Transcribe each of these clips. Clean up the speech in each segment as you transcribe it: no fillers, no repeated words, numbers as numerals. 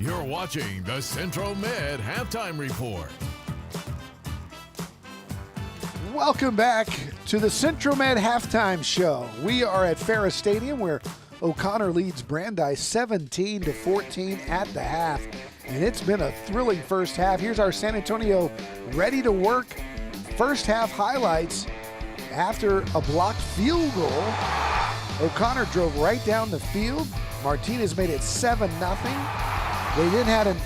You're watching the Central Med Halftime Report. Welcome back to the Central Med Halftime Show. We are at Ferris Stadium where O'Connor leads Brandeis 17-14 at the half. And it's been a thrilling first half. Here's our San Antonio ready to work first half highlights. After a blocked field goal, O'Connor drove right down the field. Martinez made it 7-0. They then had an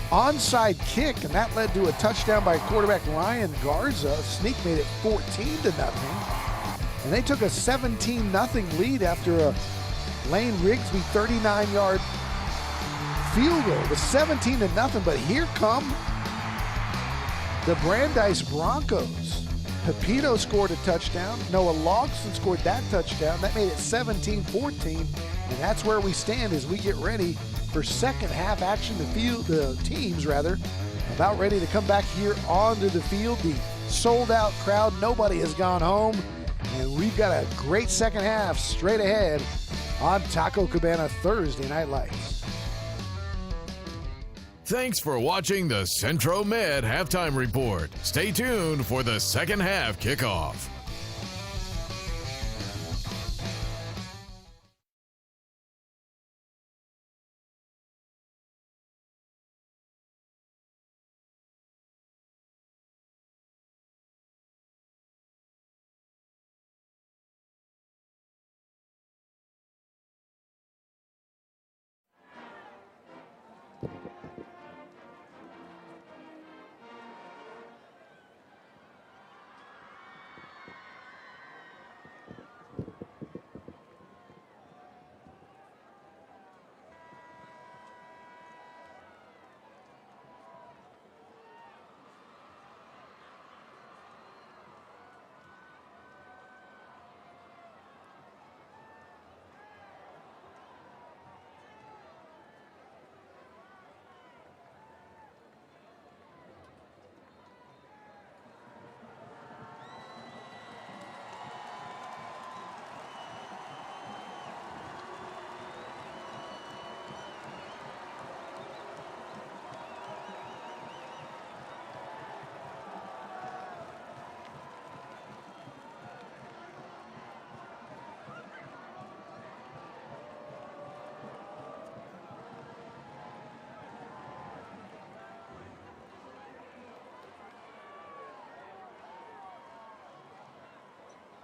onside kick, and that led to a touchdown by quarterback Ryan Garza. Sneak made it 14-0. And they took a 17-0 lead after a Lane Rigsby 39-yard field goal. It was 17-0, but here come the Brandeis Broncos. Pepito scored a touchdown. Noah Logston scored that touchdown. That made it 17-14, and that's where we stand as we get ready for second half action. The teams about ready to come back here onto the field. The sold out crowd, nobody has gone home, and we've got a great second half straight ahead on Taco Cabana Thursday Night Lights. Thanks for watching the Centro Med Halftime Report. Stay tuned for the second half kickoff.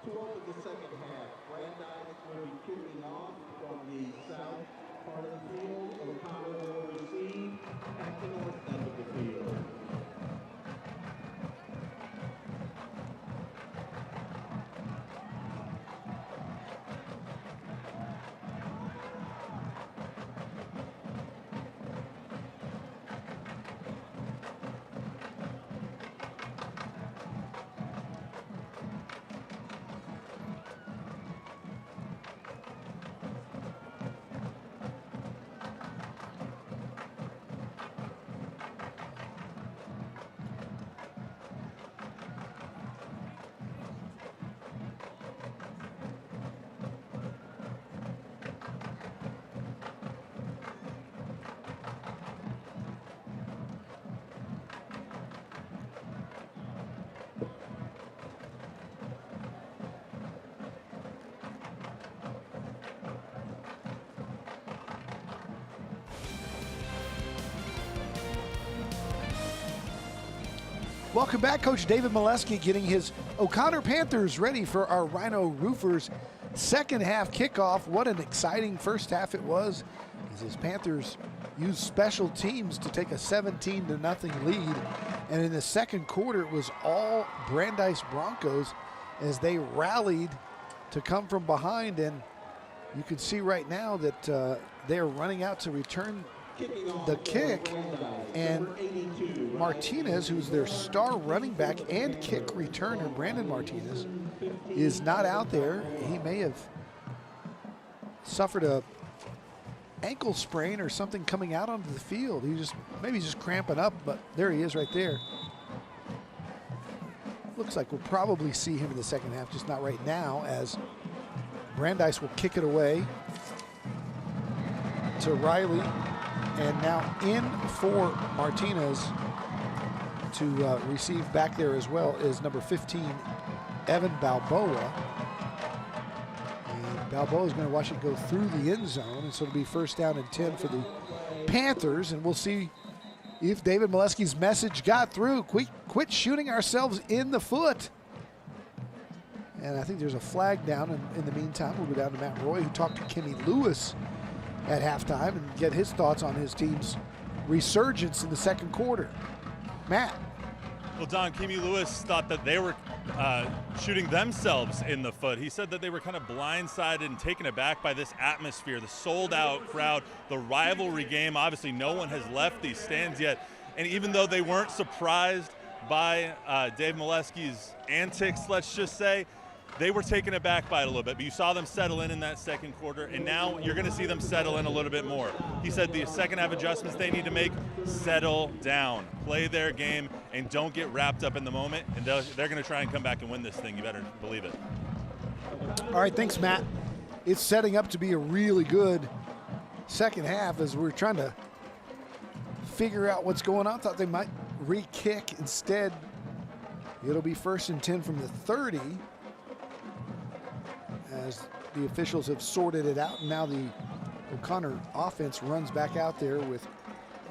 To open the second half, Brandeis will be kicking off from the south part of the field. O'Connor will receive at the north end of the field. Welcome back. Coach David Molesky getting his O'Connor Panthers ready for our Rhino Roofers second half kickoff. What an exciting first half it was, as his Panthers used special teams to take a 17-0 lead. And in the second quarter, it was all Brandeis Broncos as they rallied to come from behind. And you can see right now that they're running out to return the kick, and Martinez, who's their star running back and kick returner, Brandon Martinez, is not out there. He may have suffered a ankle sprain or something coming out onto the field. Maybe just cramping up, but there he is right there. Looks like we'll probably see him in the second half, just not right now, as Brandeis will kick it away to Riley. And now in for Martinez to receive back there as well is number 15, Evan Balboa. And Balboa is going to watch it go through the end zone, and so it'll be first down and 10 for the Panthers, and we'll see if David Molesky's message got through. Quit shooting ourselves in the foot. And I think there's a flag down. In the meantime, we'll go down to Matt Roy, who talked to Kenny Lewis at halftime and get his thoughts on his team's resurgence in the second quarter. Matt. Well, Don, Kenny Lewis thought that they were shooting themselves in the foot. He said that they were kind of blindsided and taken aback by this atmosphere, the sold-out crowd, the rivalry game. Obviously, no one has left these stands yet. And even though they weren't surprised by Dave Molesky's antics, let's just say, they were taken aback by it a little bit. But you saw them settle in that second quarter, and now you're going to see them settle in a little bit more. He said the second half adjustments they need to make, settle down, play their game, and don't get wrapped up in the moment. And they're going to try and come back and win this thing. You better believe it. All right, thanks, Matt. It's setting up to be a really good second half as we're trying to figure out what's going on. Thought they might re-kick. Instead, it'll be first and 10 from the 30 as the officials have sorted it out. And now the O'Connor offense runs back out there with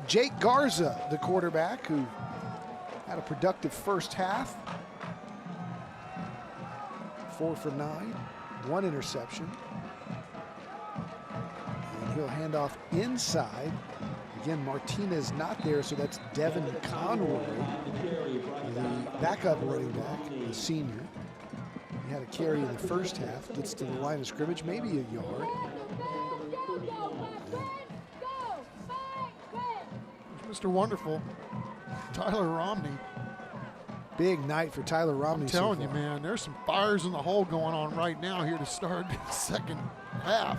Jake Garza, the quarterback, who had a productive first half. 4 for 9, 1 interception. And he'll hand off inside. Again, Martinez not there, so that's Devin Conroy, the backup running back, the senior. He had a carry in the first half, gets to the line of scrimmage, maybe a yard. Mr. Wonderful, Tyler Romney. Big night for Tyler Romney. I'm telling you, man, there's some fires in the hole going on right now here to start the second half.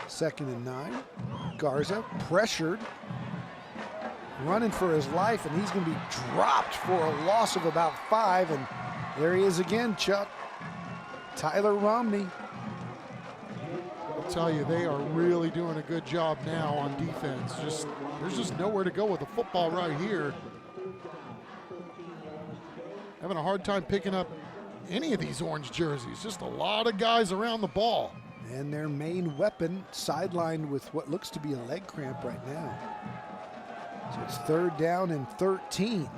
Second and 9. Garza pressured, running for his life, and he's going to be dropped for a loss of about 5. And there he is again, Chuck. Tyler Romney. I'll tell you, they are really doing a good job now on defense. There's just nowhere to go with the football right here. Having a hard time picking up any of these orange jerseys. Just a lot of guys around the ball. And their main weapon sidelined with what looks to be a leg cramp right now. So it's third down and 13.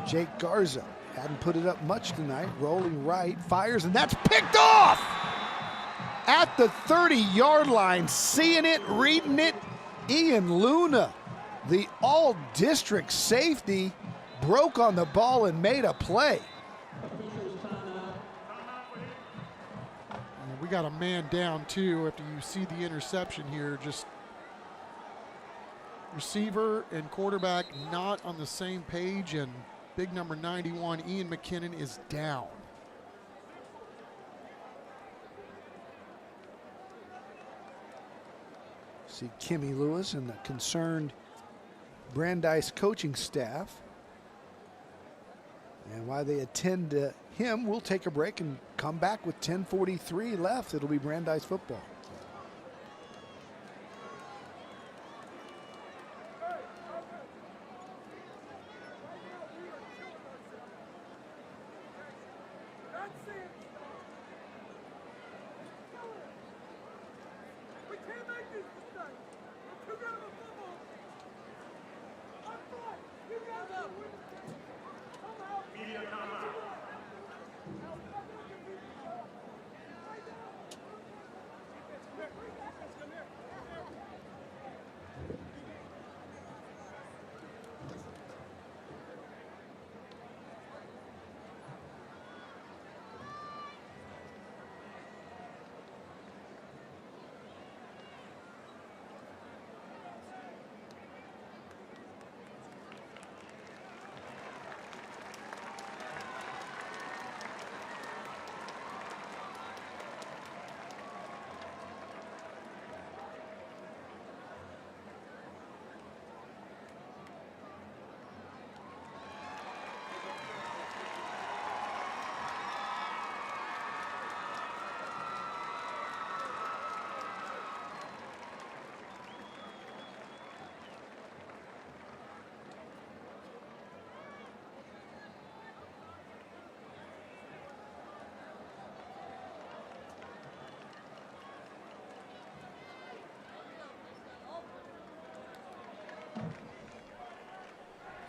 Jake Garza hadn't put it up much tonight. Rolling right, fires, and that's picked off! At the 30-yard line, seeing it, reading it, Ian Luna, the all-district safety, broke on the ball and made a play. We got a man down too after you see the interception here. Just receiver and quarterback not on the same page, and big number 91, Ian McKinnon, is down. See Kimmy Lewis and the concerned Brandeis coaching staff. And while they attend to him, we'll take a break and come back with 10:43 left. It'll be Brandeis football.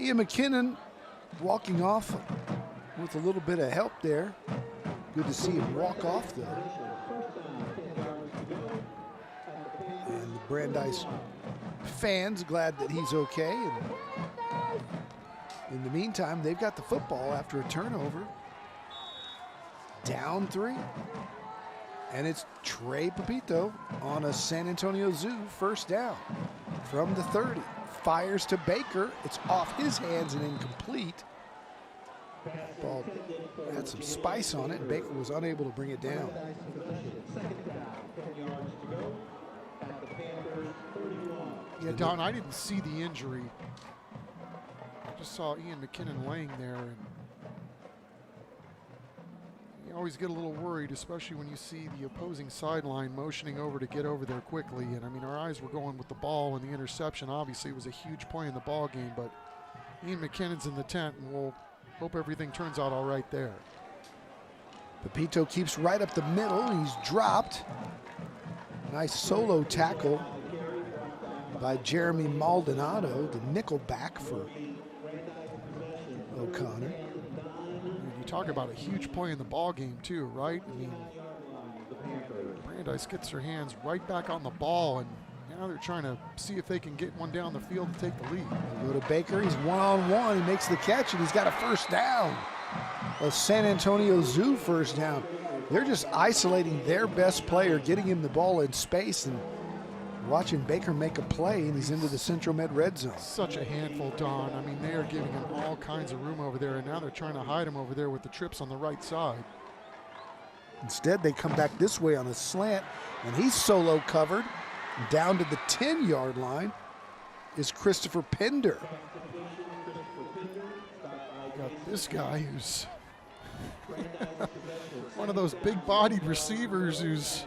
Ian McKinnon walking off with a little bit of help there. Good to see him walk off though. And the Brandeis fans glad that he's okay. And in the meantime, they've got the football after a turnover. Down 3. And it's Trey Pepito on a San Antonio Zoo first down from the 30. Fires to Baker. It's off his hands and incomplete. Ball had some spice on it, and Baker was unable to bring it down. Yeah, Don, I didn't see the injury. I just saw Ian McKinnon laying there, and you always get a little worried, especially when you see the opposing sideline motioning over to get over there quickly. And I mean, our eyes were going with the ball and the interception. Obviously, it was a huge play in the ball game, but Ian McKinnon's in the tent, and we'll hope everything turns out all right there. Pepito keeps right up the middle. He's dropped. Nice solo tackle by Jeremy Maldonado, the nickel back for O'Connor. You talk about a huge play in the ball game too, right? I mean, Brandeis gets their hands right back on the ball, and now they're trying to see if they can get one down the field to take the lead. We'll go to Baker. He's one-on-one. He makes the catch, and he's got a first down. A San Antonio Zoo first down. They're just isolating their best player, getting him the ball in space, and watching Baker make a play, and he's into the Central Med red zone. Such a handful, Don. I mean, they are giving him all kinds of room over there, and now they're trying to hide him over there with the trips on the right side. Instead, they come back this way on a slant, and he's solo covered. Down to the 10-yard line is Christopher Pender. Got this guy who's one of those big-bodied receivers who's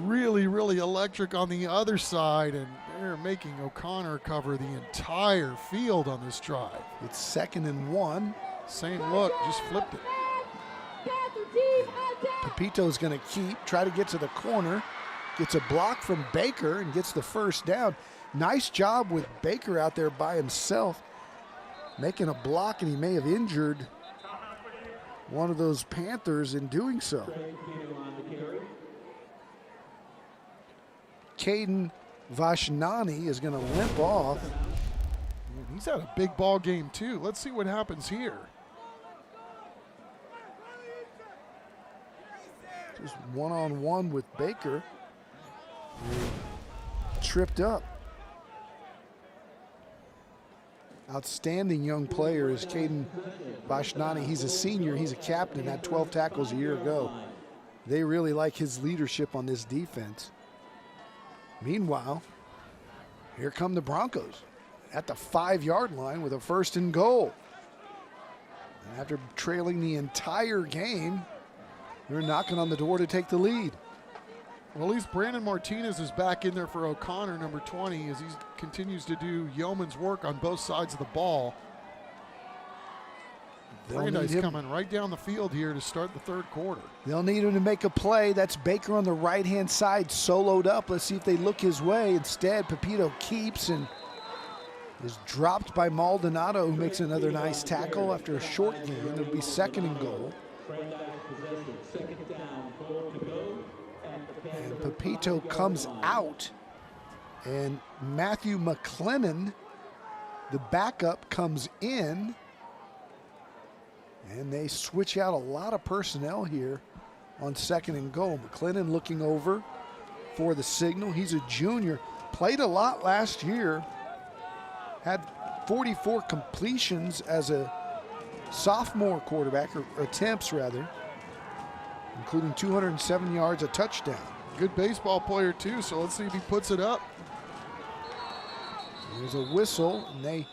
really, really electric on the other side, and they're making O'Connor cover the entire field on this drive. It's 2nd and 1. Same look, just flipped it. Pepito's going to try to get to the corner. Gets a block from Baker and gets the first down. Nice job with Baker out there by himself, making a block, and he may have injured one of those Panthers in doing so. Caden Vashnani is going to limp off. He's had a big ball game too. Let's see what happens here. Just one-on-one with Baker. Tripped up. Outstanding young player is Caden Vashnani. He's a senior. He's a captain. Had 12 tackles a year ago. They really like his leadership on this defense. Meanwhile, here come the Broncos at the 5-yard line with a 1st and goal. And after trailing the entire game, they're knocking on the door to take the lead. Well, at least Brandon Martinez is back in there for O'Connor, number 20, as he continues to do yeoman's work on both sides of the ball. Brandeis coming right down the field here to start the 3rd quarter. They'll need him to make a play. That's Baker on the right-hand side, soloed up. Let's see if they look his way. Instead, Pepito keeps and is dropped by Maldonado, who makes another nice tackle after a short gain. It'll be 2nd and goal. And Pepito comes out, and Matthew McLennan, the backup, comes in, and they switch out a lot of personnel here on 2nd and goal. McLennan looking over for the signal. He's a junior, played a lot last year, had 44 completions as a sophomore quarterback, or attempts rather, including 207 yards, a touchdown. Good baseball player too, so let's see if he puts it up. There's a whistle, and they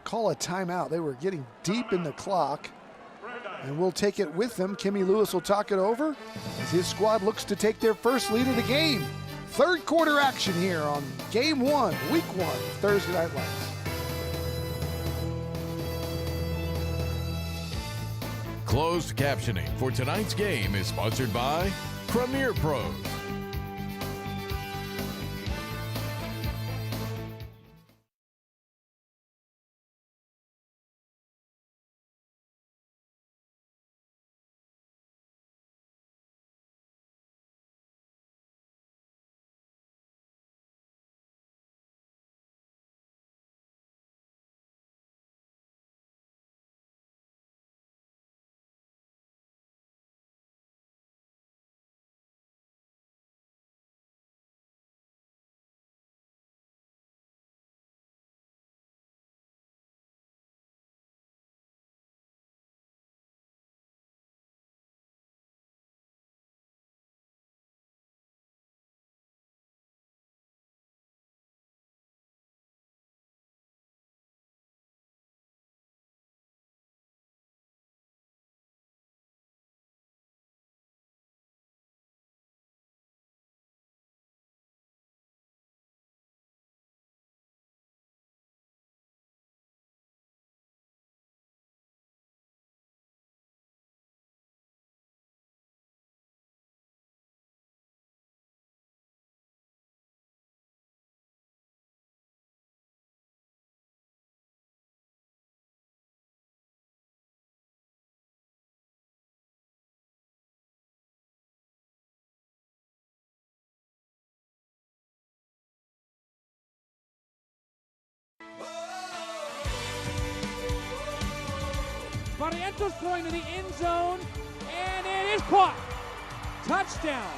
call a timeout. They were getting deep in the clock, and we'll take it with them. Kimmy Lewis will talk it over as his squad looks to take their first lead of the game. 3rd quarter action here on Game 1, Week 1, Thursday Night Lights. Closed captioning for tonight's game is sponsored by Premier Pros. Barrientos throwing to the end zone, and it is caught. Touchdown.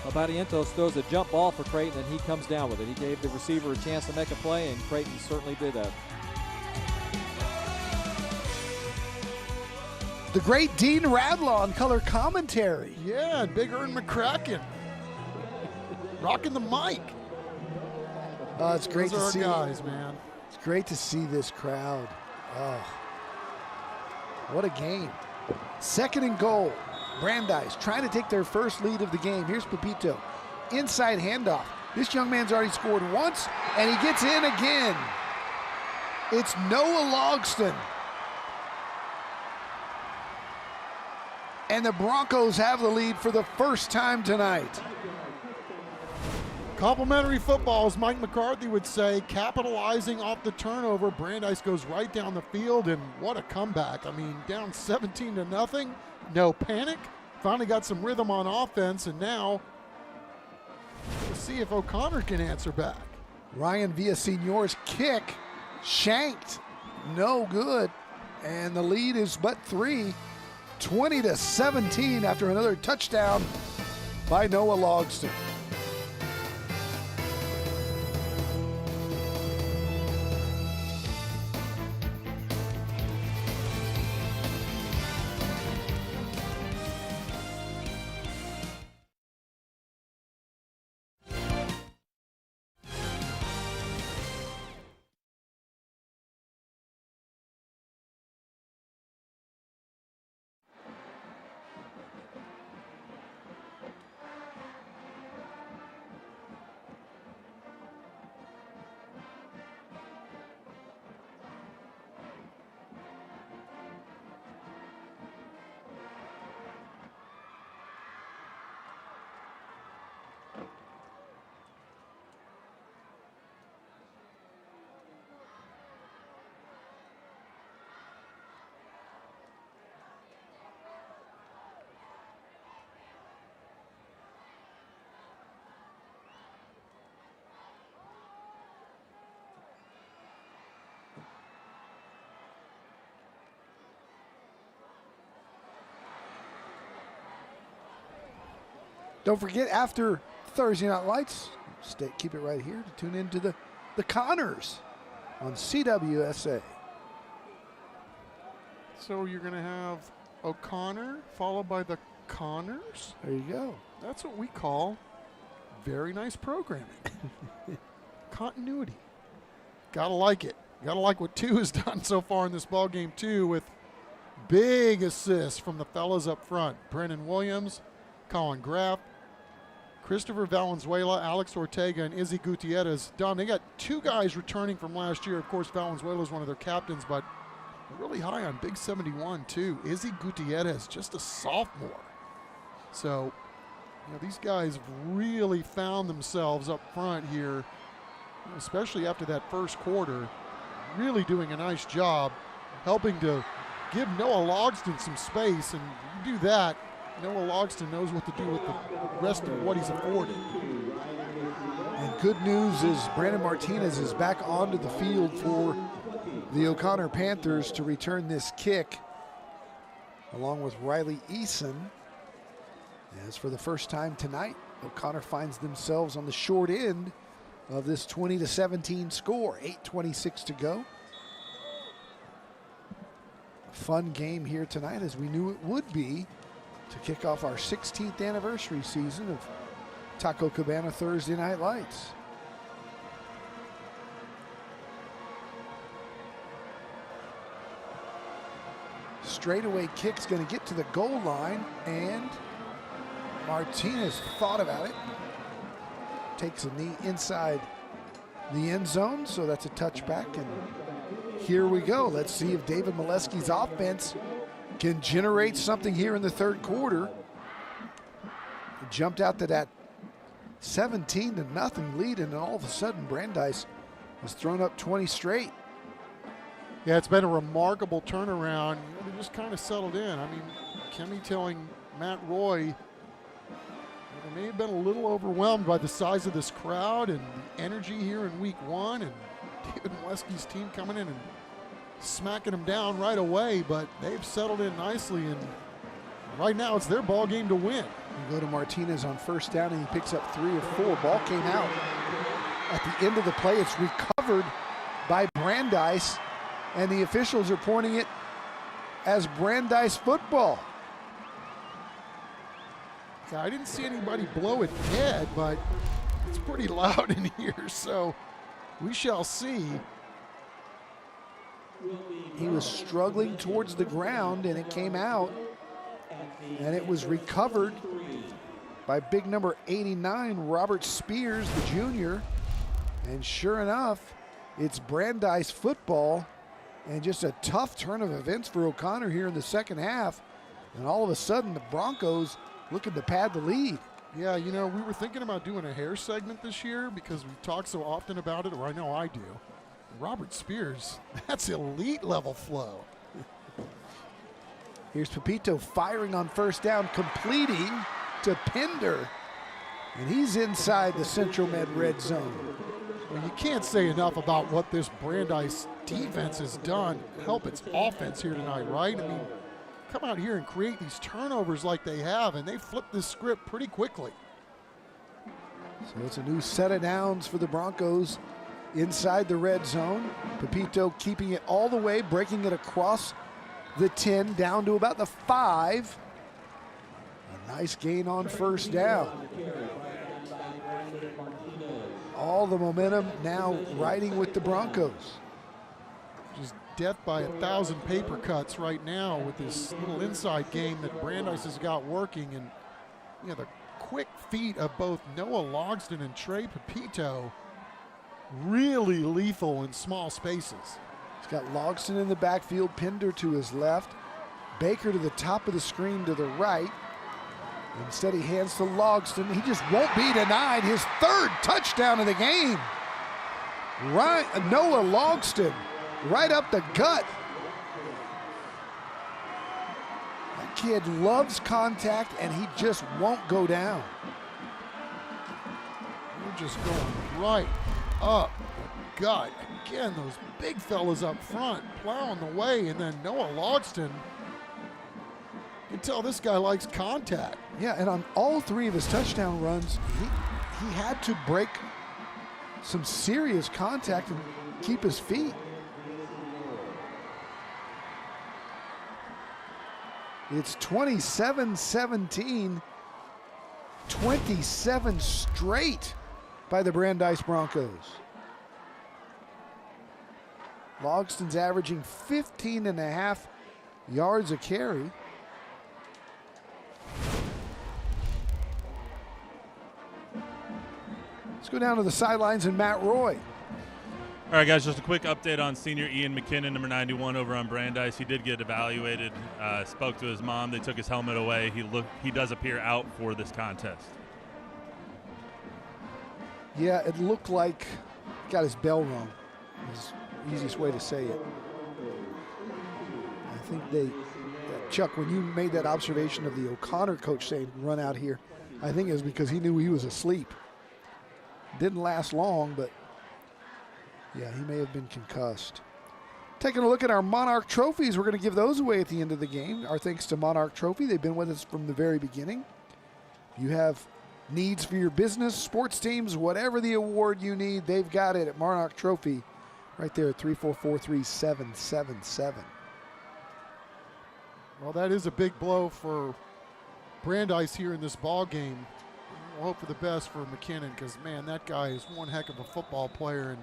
Well, Barrientos throws a jump ball for Creighton, and he comes down with it. He gave the receiver a chance to make a play, and Creighton certainly did that. The great Dean Radlaw on color commentary. Yeah, and Big Ern McCracken. Rocking the mic. It's great Those to are see. our guys, man. It's great to see this crowd. Oh, what a game. 2nd and goal. Brandeis trying to take their first lead of the game. Here's Pepito. Inside handoff. This young man's already scored once, and he gets in again. It's Noah Logston. And the Broncos have the lead for the first time tonight. Complimentary football, as Mike McCarthy would say, capitalizing off the turnover. Brandeis goes right down the field, and what a comeback. I mean, down 17-0, no panic. Finally got some rhythm on offense, and now let's see if O'Connor can answer back. Ryan Villasenor's kick shanked, no good, and the lead is but 3, 20-17 after another touchdown by Noah Logston. Don't forget, after Thursday Night Lights, keep it right here to tune into the Connors on CWSA. So you're going to have O'Connor followed by the Connors? There you go. That's what we call very nice programming. Continuity. Gotta like it. Gotta like what 2 has done so far in this ball game too, with big assists from the fellas up front. Brennan Williams, Colin Graff, Christopher Valenzuela, Alex Ortega, and Izzy Gutierrez. Don, they got 2 guys returning from last year. Of course, Valenzuela is one of their captains, but really high on Big 71 too. Izzy Gutierrez, just a sophomore. So, these guys have really found themselves up front here, especially after that first quarter. Really doing a nice job helping to give Noah Logston some space, and you do that, Noah Logston knows what to do with the rest of what he's afforded. And good news is Brandon Martinez is back onto the field for the O'Connor Panthers to return this kick, along with Riley Eason. As for the first time tonight, O'Connor finds themselves on the short end of this 20-17 score. 8:26 to go. A fun game here tonight, as we knew it would be, to kick off our 16th anniversary season of Taco Cabana Thursday Night Lights. Straightaway kick's going to get to the goal line, and Martinez thought about it. Takes a knee inside the end zone, so that's a touchback, and here we go. Let's see if David Molesky's offense can generate something here in the third quarter. He jumped out to that 17-0 lead, and then all of a sudden Brandeis has thrown up 20 straight. Yeah, it's been a remarkable turnaround. They just kind of settled in. I mean, Kemi telling Matt Roy they may have been a little overwhelmed by the size of this crowd and the energy here in week 1, and David Molesky's team coming in and smacking them down right away, but they've settled in nicely, and right now it's their ball game to win. You go to Martinez on first down, and he picks up 3 or 4. Ball came out. At the end of the play, it's recovered by Brandeis, and the officials are pointing it as Brandeis football. Yeah, I didn't see anybody blow it dead, but it's pretty loud in here, so we shall see. He was struggling towards the ground, and it came out, and it was recovered by big number 89, Robert Spears, the junior. And sure enough, it's Brandeis football, and just a tough turn of events for O'Connor here in the second half. And all of a sudden, the Broncos looking to pad the lead. Yeah, you know, we were thinking about doing a hair segment this year because we talk so often about it, or I know I do. Robert Spears, that's elite level flow. Here's Pepito firing on first down, completing to Pinder. And he's inside the Central Med red zone. Well, you can't say enough about what this Brandeis defense has done to help its offense here tonight, right? I mean, come out here and create these turnovers like they have, and they flip this script pretty quickly. So it's a new set of downs for the Broncos inside the red zone. Pepito keeping it all the way, breaking it across the 10 down to about the 5. A nice gain on first down. All the momentum now riding with the Broncos. Just death by 1,000 paper cuts right now with this little inside game that Brandeis has got working. And you know, the quick feet of both Noah Logston and Trey Pepito, really lethal in small spaces. He's got Logston in the backfield, Pinder to his left, Baker to the top of the screen to the right. Instead, he hands to Logston. He just won't be denied. His 3rd touchdown of the game. Right, Noah Logston, right up the gut. That kid loves contact, and he just won't go down. You're just going right up the gut. Again, those big fellas up front plowing the way, and then Noah Logston. You can tell this guy likes contact. Yeah, and on all 3 of his touchdown runs, he had to break some serious contact and keep his feet. It's 27-17, 27 straight by the Brandeis Broncos. Logston's averaging 15.5 yards a carry. Let's go down to the sidelines and Matt Roy. All right, guys, just a quick update on senior Ian McKinnon, number 91, over on Brandeis. He did get evaluated, spoke to his mom. They took his helmet away. He does appear out for this contest. Yeah, it looked like he got his bell rung. Is the easiest way to say it. I think Chuck, when you made that observation of the O'Connor coach saying run out here, I think it was because he knew he was asleep. Didn't last long, but yeah, he may have been concussed. Taking a look at our Monarch trophies, we're going to give those away at the end of the game. Our thanks to Monarch Trophy. They've been with us from the very beginning. If you have needs for your business, sports teams, whatever the award you need, they've got it at Monarch Trophy right there at 3443777. Well, that is a big blow for Brandeis here in this ball game. We'll hope for the best for McKinnon because, man, that guy is one heck of a football player. And,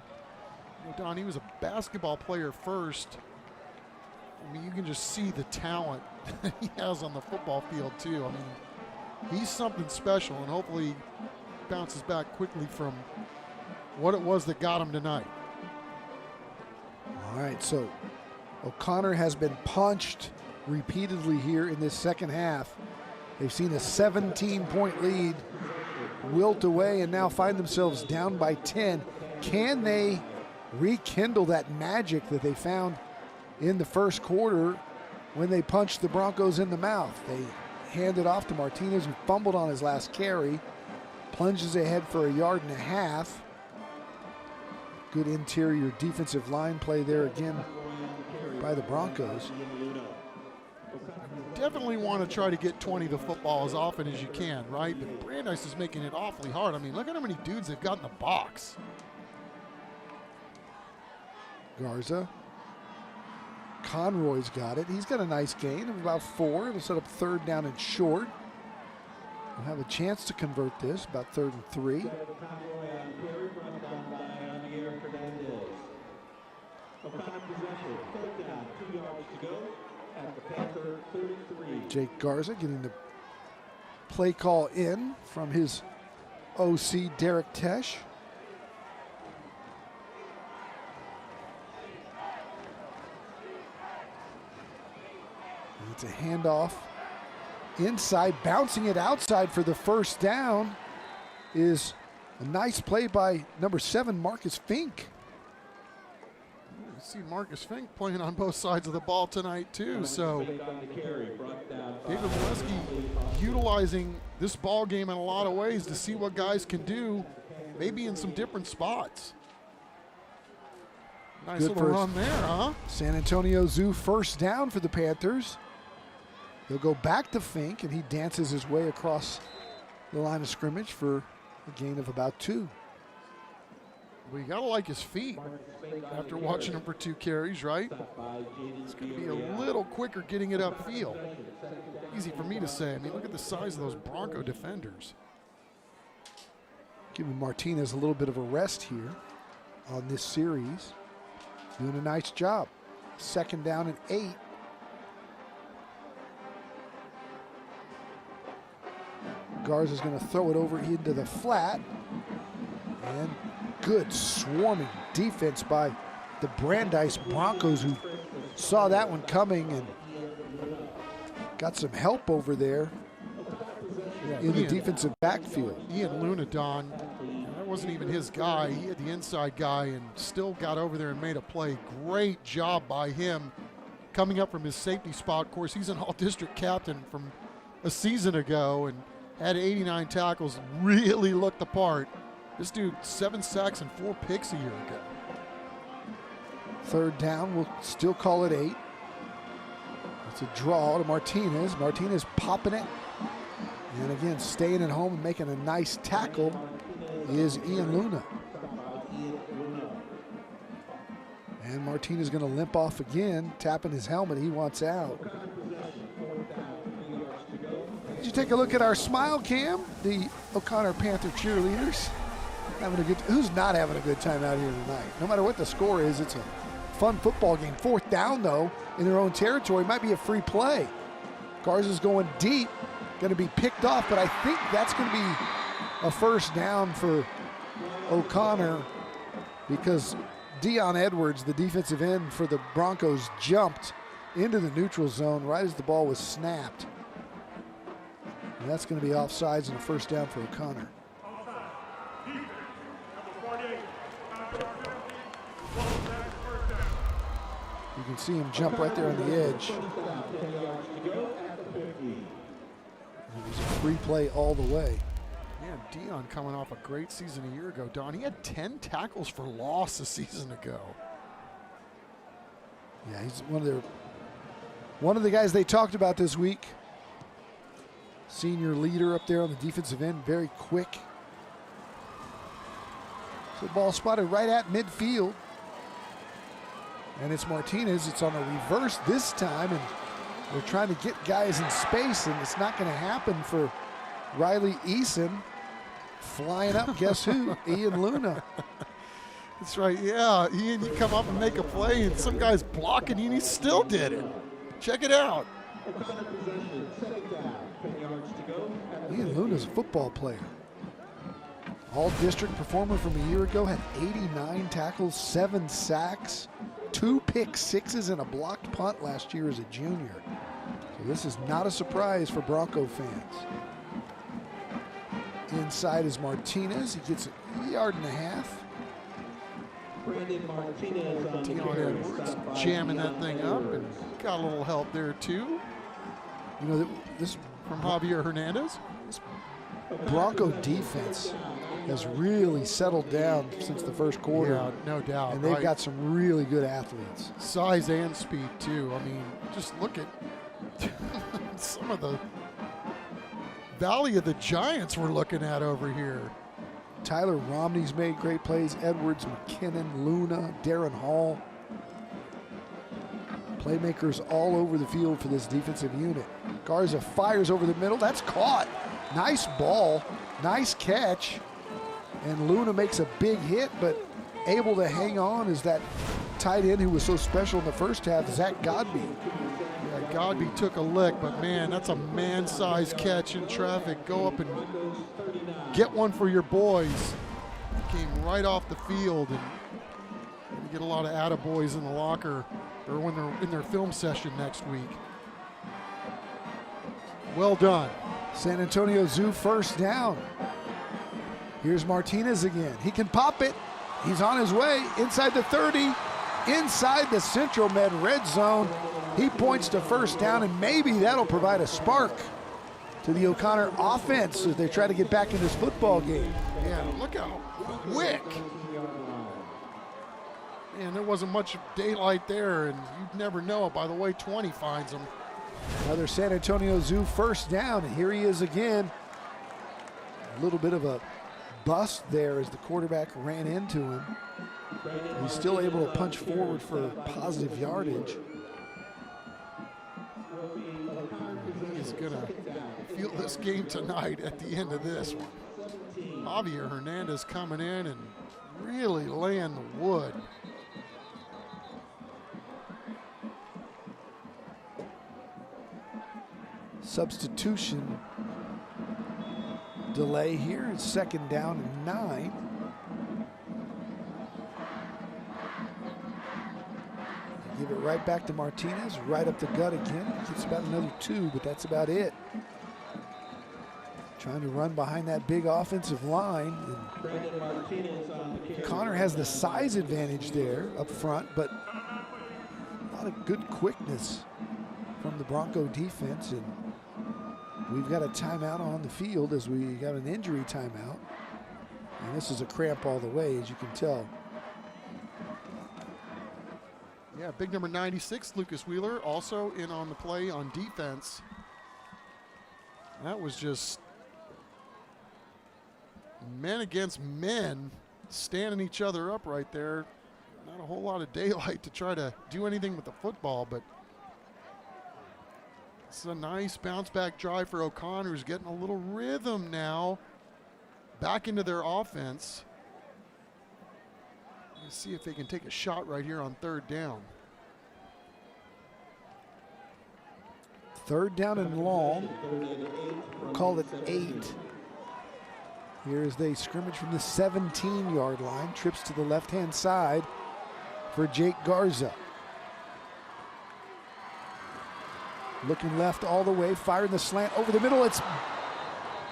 you know, Don, he was a basketball player first. I mean, you can just see the talent he has on the football field, too. I mean, he's something special, and hopefully he bounces back quickly from what it was that got him tonight. All right, so O'Connor has been punched repeatedly here in this second half. They've seen a 17-point lead wilt away and now find themselves down by 10. Can they rekindle that magic that they found in the first quarter when they punched the Broncos in the mouth? They handed off to Martinez, who fumbled on his last carry, plunges ahead for 1.5 yards. Good interior defensive line play there again by the Broncos. Definitely want to try to get 20 to football as often as you can, right? But Brandeis is making it awfully hard. I mean, look at how many dudes they've got in the box. Garza. Conroy's got it. He's got a nice gain of about 4. It'll set up third down and short. We'll have a chance to convert this, about 3rd and 3. Jake Garza getting the play call in from his OC, Derek Tesh. It's a handoff inside, bouncing it outside for the first down is a nice play by number 7, Marcus Fink. You see Marcus Fink playing on both sides of the ball tonight too. So David Molesky utilizing this ball game in a lot of ways to see what guys can do, maybe in some different spots. Nice Good little run there, huh? San Antonio Zoo first down for the Panthers. He'll go back to Fink, and he dances his way across the line of scrimmage for a gain of about 2. Well, you got to like his feet after watching him for 2 carries, right? It's going to be a little quicker getting it upfield. Easy for me to say. I mean, look at the size of those Bronco defenders. Giving Martinez a little bit of a rest here on this series. Doing a nice job. 2nd down and 8. Garza's going to throw it over into the flat. And good swarming defense by the Brandeis Broncos, who saw that one coming and got some help over there in the defensive backfield. Ian Luna, Don, that wasn't even his guy. He had the inside guy and still got over there and made a play. Great job by him coming up from his safety spot. Of course, he's an all-district captain from a season ago and had 89 tackles, really looked the part. This dude, 7 sacks and 4 picks a year ago. 3rd down, we'll still call it 8. It's a draw to Martinez. Martinez popping it. And again, staying at home and making a nice tackle is Ian Luna. And Martinez going to limp off again, tapping his helmet. He wants out. Did you take a look at our smile cam? The O'Connor Panther cheerleaders. Who's not having a good time out here tonight? No matter what the score is, it's a fun football game. 4th down, though, in their own territory. Might be a free play. Garza's going deep. Going to be picked off, but I think that's going to be a first down for O'Connor because Dion Edwards, the defensive end for the Broncos, jumped into the neutral zone right as the ball was snapped. And that's going to be offsides and a first down for O'Connor. You can see him jump right there on the edge. It was a free play all the way. Yeah, Dion coming off a great season a year ago. Don, he had 10 tackles for loss a season ago. Yeah, he's one of the guys they talked about this week. Senior leader up there on the defensive end, very quick. So ball spotted right at midfield. And it's Martinez. It's on a reverse this time, and they're trying to get guys in space, and it's not going to happen for Riley Eason. Flying up, guess who? Ian Luna. That's right, yeah. Ian, you come up and make a play, and some guy's blocking you, and he still did it. Check it out. Ian Luna's a football player. All-district performer from a year ago, had 89 tackles, 7 sacks, 2 pick sixes, and a blocked punt last year as a junior. So this is not a surprise for Bronco fans. Inside is Martinez. He gets a yard and a half. Brandon Martinez on the Dion carry. Edwards jamming that thing up, and got a little help there too You know, this from Javier Hernandez. Bronco defense has really settled down since the first quarter. Yeah, no doubt. And they've right? got some really good athletes. Size and speed, too. I mean, just look at some of the Valley of the Giants we're looking at over here. Tyler Romney's made great plays. Edwards, McKinnon, Luna, Darren Hall. Playmakers all over the field for this defensive unit. Garza fires over the middle. That's caught. Nice ball. Nice catch. And Luna makes a big hit, but able to hang on is that tight end who was so special in the first half, Zach Godby. Yeah, Godby took a lick, but man, that's a man-sized catch in traffic. Go up and get one for your boys. Came right off the field, and you get a lot of attaboys in the locker or when they're in their film session next week. Well done. San Antonio Zoo first down. Here's Martinez again. He can pop it. He's on his way inside the 30, inside the Central Med red zone. He points to first down, and maybe that'll provide a spark to the O'Connor offense as they try to get back in this football game. Yeah, look how quick. Man, there wasn't much daylight there, and you'd never know it by the way 20 finds him. Another San Antonio Zoo first down, and here he is again. A little bit of a bust there as the quarterback ran into him. He's still able to punch forward for positive yardage. He's going to feel this game tonight at the end of this one. Javier Hernandez coming in and really laying the wood. Substitution delay here. It's second down and 9. Give it right back to Martinez, right up the gut again. It's about another 2, but that's about it. Trying to run behind that big offensive line. And Connor has the size advantage there up front, but a lot of good quickness from the Bronco defense. And we've got a timeout on the field as we got an injury timeout. And this is a cramp all the way, as you can tell. Yeah, big number 96, Lucas Wheeler, also in on the play on defense. That was just men against men standing each other up right there. Not a whole lot of daylight to try to do anything with the football, but it's a nice bounce back drive for O'Connor, who's getting a little rhythm now back into their offense. Let's see if they can take a shot right here on third down. Third down and long. We'll call it 8. Here as they scrimmage from the 17-yard line. Trips to the left-hand side for Jake Garza. Looking left all the way, firing the slant over the middle. It's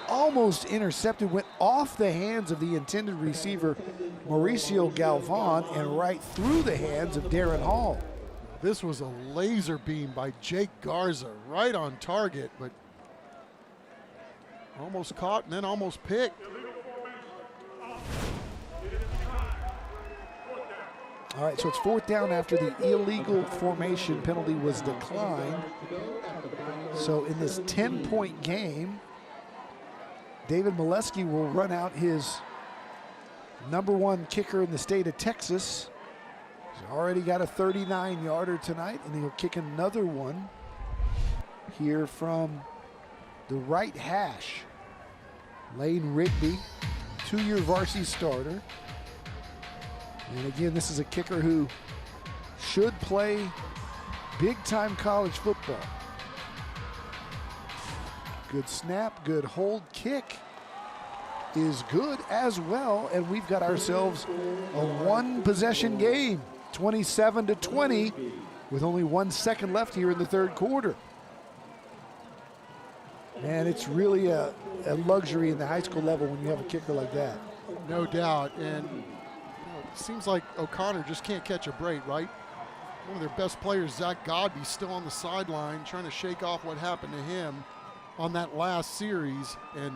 almost intercepted, went off the hands of the intended receiver, Mauricio Galvan, and right through the hands of Darren Hall. This was a laser beam by Jake Garza, right on target, but almost caught and then almost picked. All right, so it's fourth down after the illegal formation penalty was declined. So in this 10-point game, David Molesky will run out his #1 kicker in the state of Texas. He's already got a 39-yarder tonight, and he'll kick another one here from the right hash. Lane Rigby, 2-year varsity starter. And again, this is a kicker who should play big-time college football. Good snap, good hold. Kick is good as well, and we've got ourselves a one-possession game, 27-20, with only 1 second left here in the third quarter. Man, it's really a luxury in the high school level when you have a kicker like that. No doubt, and it seems like O'Connor just can't catch a break, right? One of their best players, Zach Godby, still on the sideline trying to shake off what happened to him on that last series, and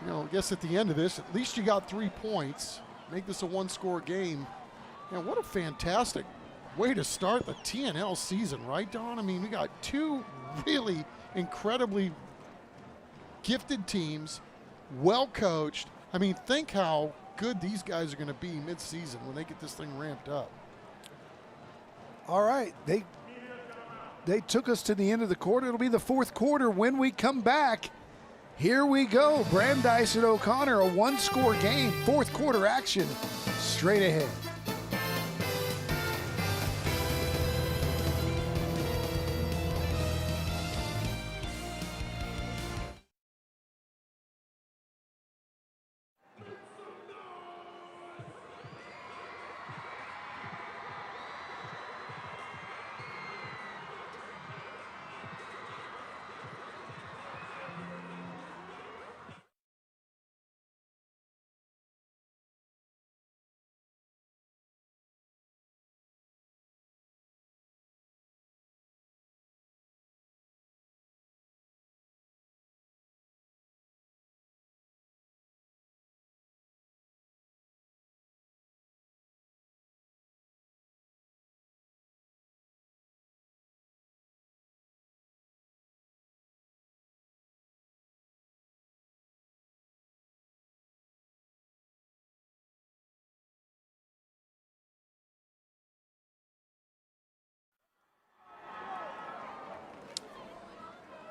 I guess at the end of this, at least you got 3 points. Make this a one-score game. And what a fantastic way to start the TNL season, right, Don? I mean, we got 2 really incredibly gifted teams, well coached. I mean, think how good these guys are going to be mid-season when they get this thing ramped up. All right, they took us to the end of the quarter. It'll be the fourth quarter when we come back. Here we go, Brandeis and O'Connor, a one-score game, fourth quarter action, straight ahead.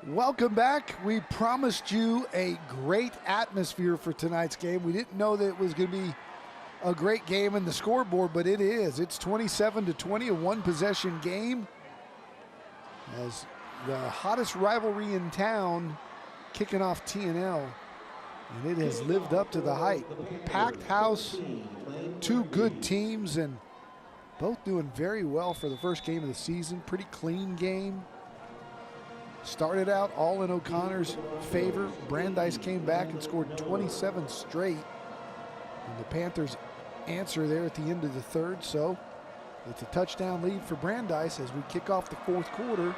Welcome back. We promised you a great atmosphere for tonight's game. We didn't know that it was going to be a great game in the scoreboard, but it is. It's 27-20, a one-possession game, as the hottest rivalry in town kicking off TNL, and it has lived up to the hype. Packed house, 2 good teams, and both doing very well for the first game of the season. Pretty clean game. Started out all in O'Connor's favor. Brandeis came back and scored 27 straight. And the Panthers answer there at the end of the third. So it's a touchdown lead for Brandeis as we kick off the fourth quarter.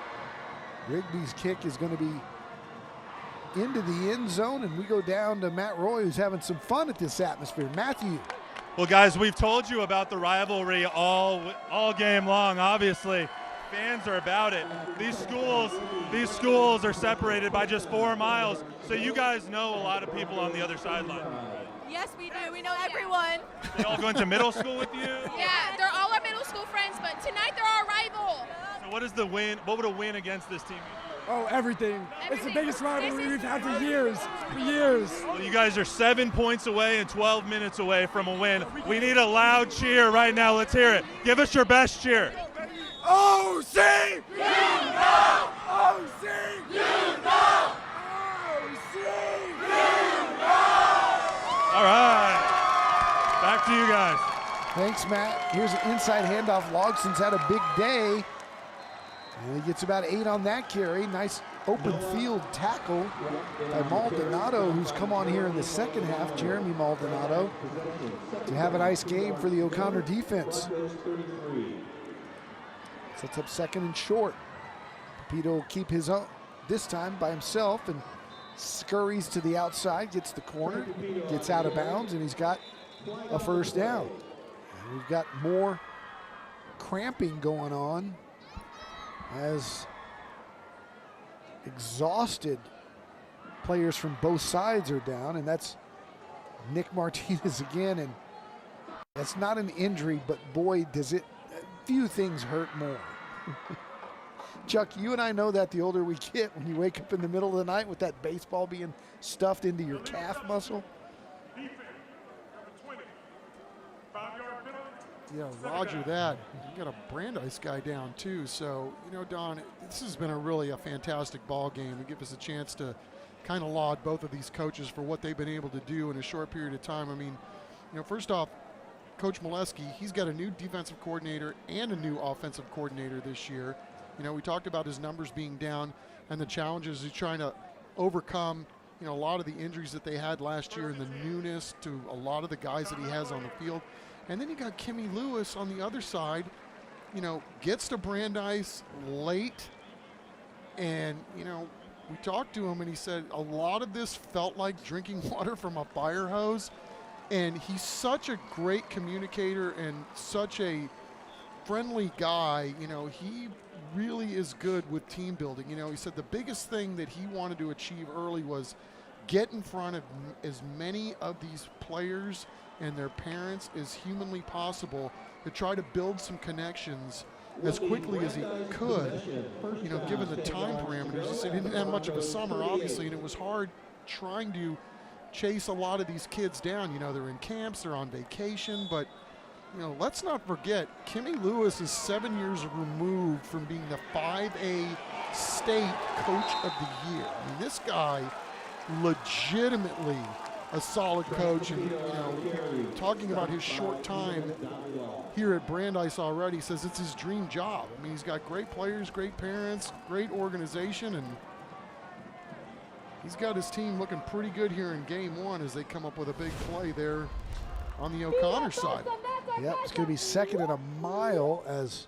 Rigby's kick is going to be into the end zone, and we go down to Matt Roy, who's having some fun at this atmosphere. Matthew. Well, guys, we've told you about the rivalry all game long, obviously. Fans are about it. These schools are separated by just 4 miles, so you guys know a lot of people on the other sideline. Yes, we do. We know everyone. They all going to middle school with you? Yeah, they're all our middle school friends, but tonight they're our rival. So what is the win? What would a win against this team mean? Oh, everything. It's the biggest rivalry we've had for years. Well, you guys are 7 points away and 12 minutes away from a win. We need a loud cheer right now. Let's hear it. Give us your best cheer. OC! You know! OC! You know! OC! You know! All right. Back to you guys. Thanks, Matt. Here's an inside handoff. Logson's had a big day. And he gets about 8 on that carry. Nice open field tackle by Maldonado, who's come on here in the second half, Jeremy Maldonado, to have a nice game for the O'Connor defense. Sets up second and short. Pepito will keep his own this time by himself and scurries to the outside, gets the corner, gets out of bounds, and he's got a first down. And we've got more cramping going on as exhausted players from both sides are down, and that's Nick Martinez again, and that's not an injury, but boy, does it, few things hurt more. Chuck, you and I know that the older we get, when you wake up in the middle of the night with that baseball being stuffed into your calf muscle. Yeah, roger that. You got a Brandeis guy down too. So, Don, this has been a fantastic ball game. It gives us a chance to kind of laud both of these coaches for what they've been able to do in a short period of time. I mean, first off, Coach Molesky, he's got a new defensive coordinator and a new offensive coordinator this year. We talked about his numbers being down and the challenges he's trying to overcome, a lot of the injuries that they had last year and the newness to a lot of the guys that he has on the field. And then you got Kimmy Lewis on the other side, gets to Brandeis late and, we talked to him, and he said a lot of this felt like drinking water from a fire hose. And he's such a great communicator and such a friendly guy. You know, he really is good with team building. You know, he said the biggest thing that he wanted to achieve early was get in front of as many of these players and their parents as humanly possible to try to build some connections as quickly as he could, you know, given the time parameters. He said he didn't have much of a summer, obviously, and it was hard trying to chase a lot of these kids down. You know, they're in camps, they're on vacation, but, you know, let's not forget, Kimmy Lewis is 7 years removed from being the 5A state coach of the year. I mean, this guy legitimately a solid coach, and, you know, talking about his short time here at Brandeis already, says it's his dream job. I mean, he's got great players, great parents, great organization, and he's got his team looking pretty good here in game one as they come up with a big play there on the O'Connor side. Yep, it's going to be second and a mile as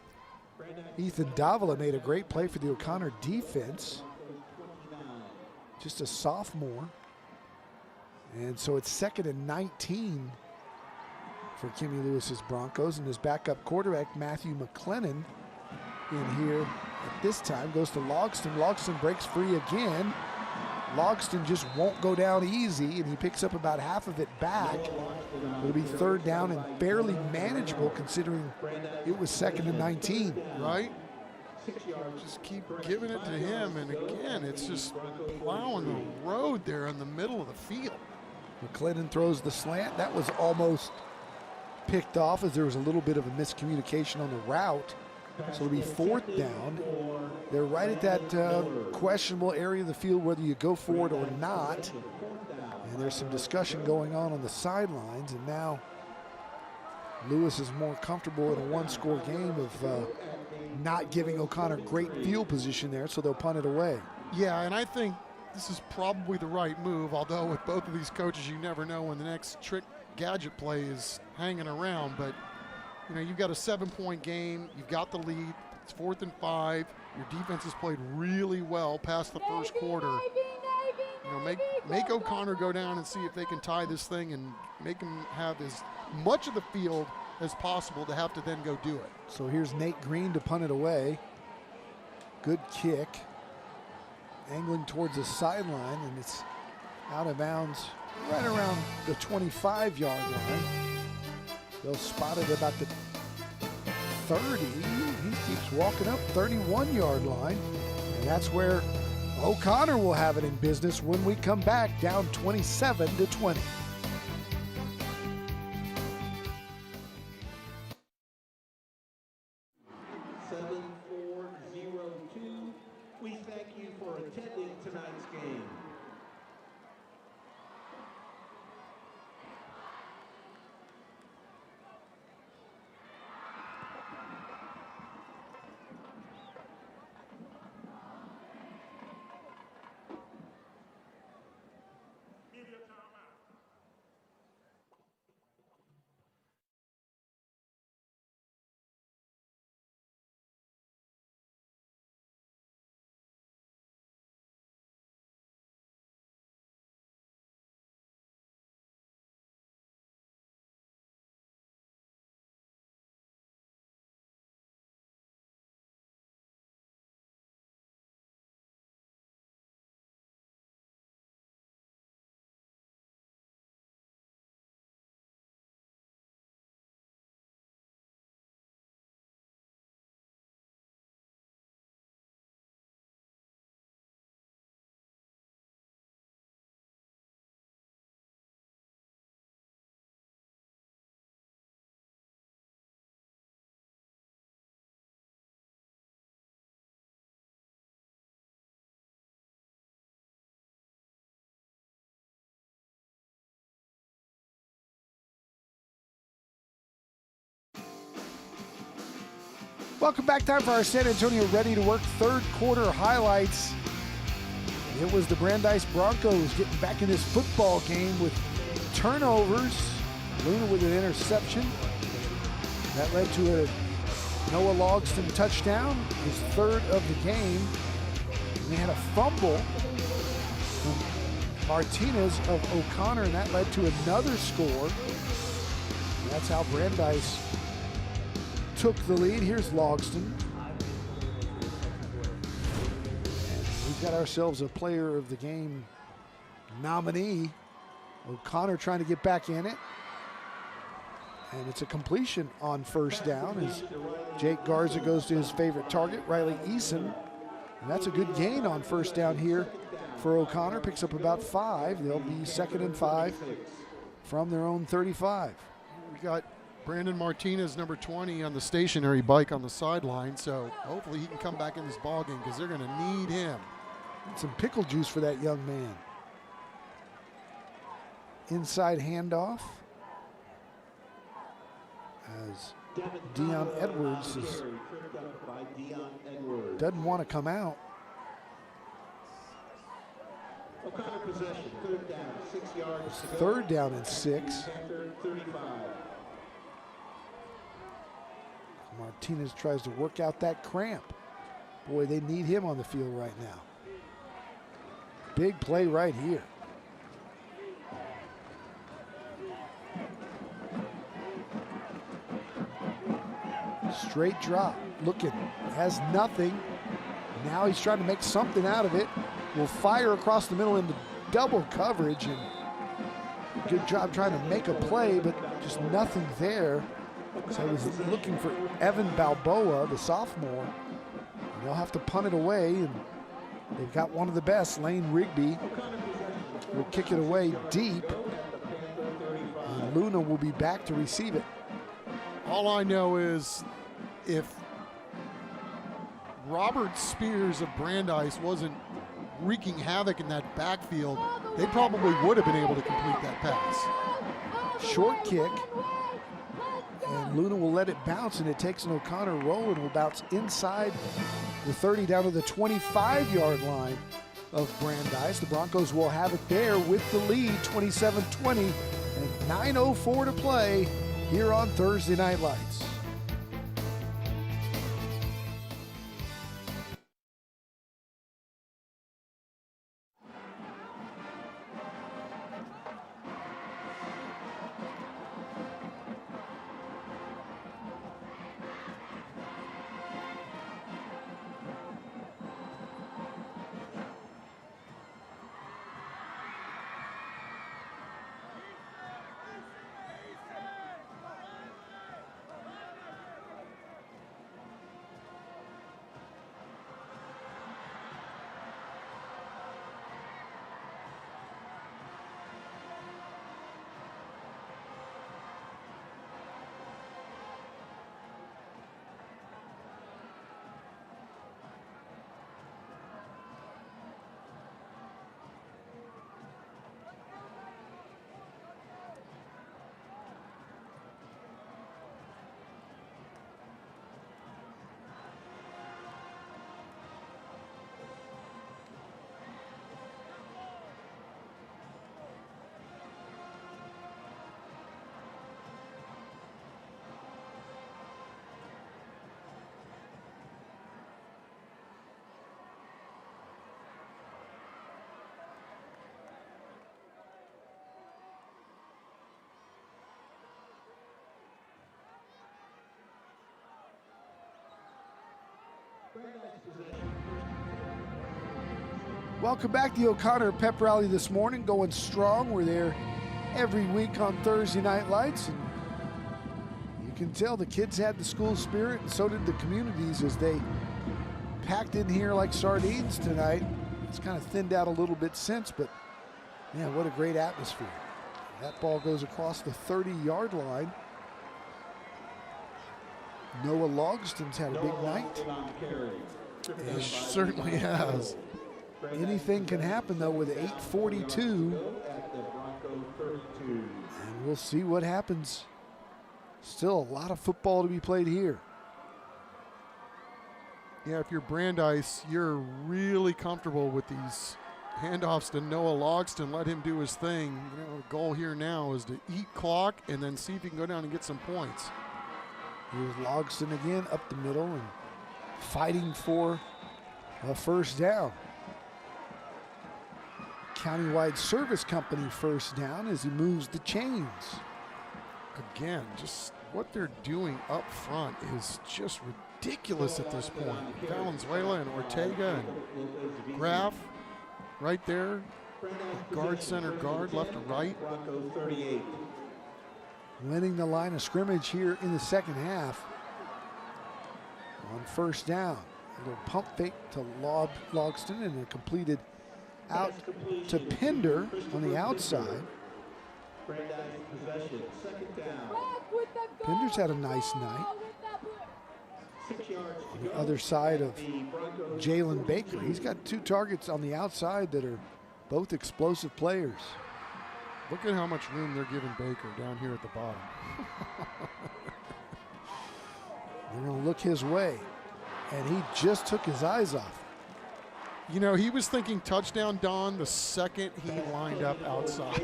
Ethan Davila made a great play for the O'Connor defense. Just a sophomore. And so it's second and 19 for Kimmy Lewis's Broncos, and his backup quarterback, Matthew McLennan, in here at this time, goes to Logston. Logston breaks free again. Logston just won't go down easy, and he picks up about half of it back. It'll be third down and barely manageable considering it was second and 19. Right? Just keep giving it to him, and again, it's just plowing the road there in the middle of the field. McLennan throws the slant. That was almost picked off as there was a little bit of a miscommunication on the route. So it'll be fourth down. They're right at that questionable area of the field whether you go for it or not. And there's some discussion going on the sidelines. And now Lewis is more comfortable in a one-score game of not giving O'Connor great field position there, so they'll punt it away. Yeah, and I think this is probably the right move, although with both of these coaches, you never know when the next trick gadget play is hanging around. But, you know, you've got a 7-point game, you've got the lead, it's 4th and 5, your defense has played really well past the first quarter. You know, make O'Connor go down and see if they can tie this thing and make them have as much of the field as possible to have to then go do it. So here's Nate Green to punt it away. Good kick. Angling towards the sideline, and it's out of bounds right around the 25-yard line. They'll spot it about the 30. He keeps walking up 31-yard line, and that's where O'Connor will have it in business when we come back down 27-20. We thank you for attending tonight's game. Welcome back. Time for our San Antonio Ready to Work third quarter highlights. It was the Brandeis Broncos getting back in this football game with turnovers. Luna with an interception. That led to a Noah Logston touchdown, his third of the game. And they had a fumble Martinez of O'Connor, and that led to another score. And that's how Brandeis took the lead. Here's Logston. And we've got ourselves a player of the game nominee. O'Connor trying to get back in it. And it's a completion on first down as Jake Garza goes to his favorite target, Riley Eason. And that's a good gain on first down here for O'Connor. Picks up about 5. They'll be 2nd and 5 from their own 35. We got Brandon Martinez, number 20, on the stationary bike on the sideline. So hopefully he can come back in this ball game because they're going to need him. Some pickle juice for that young man. Inside handoff as Dion Edwards doesn't want to come out. Third down and 6. Martinez tries to work out that cramp. Boy, they need him on the field right now. Big play right here. Straight drop, looking, has nothing. Now he's trying to make something out of it. Will fire across the middle into double coverage, and good job trying to make a play, but just nothing there. So I was looking for Evan Balboa, the sophomore. And they'll have to punt it away, and they've got one of the best, Lane Rigby, will kick it away deep. And Luna will be back to receive it. All I know is if Robert Spears of Brandeis wasn't wreaking havoc in that backfield, they probably would have been able to complete that pass. Short kick, and Luna will let it bounce, and it takes an O'Connor roll and will bounce inside the 30 down to the 25-yard line of Brandeis. The Broncos will have it there with the lead, 27-20, and 9:04 to play here on Thursday Night Lights. Welcome back to the O'Connor Pep Rally this morning, going strong. We're there every week on Thursday Night Lights, and you can tell the kids had the school spirit, and so did the communities as they packed in here like sardines tonight. It's kind of thinned out a little bit since, but man, what a great atmosphere. That ball goes across the 30-yard line. Noah Logston's had a big night. He certainly has. Anything can happen, though, with 8:42. And we'll see what happens. Still a lot of football to be played here. Yeah, if you're Brandeis, you're really comfortable with these handoffs to Noah Logston. Let him do his thing. You know, the goal here now is to eat clock and then see if you can go down and get some points. Here's Logston again up the middle and fighting for a first down. Countywide Service Company first down as he moves the chains. Again, just what they're doing up front is just ridiculous at this point. Valenzuela and Ortega and Graf right there. Guard, center, guard, left to right. Winning the line of scrimmage here in the second half. On first down, a little pump fake to Logston and a completed out to Pinder on the outside. Pinder's had a nice night. On the other side of Jalen Baker, he's got 2 targets on the outside that are both explosive players. Look at how much room they're giving Baker down here at the bottom. They're going to look his way, and he just took his eyes off. You know, he was thinking touchdown, Don, the second he lined up outside.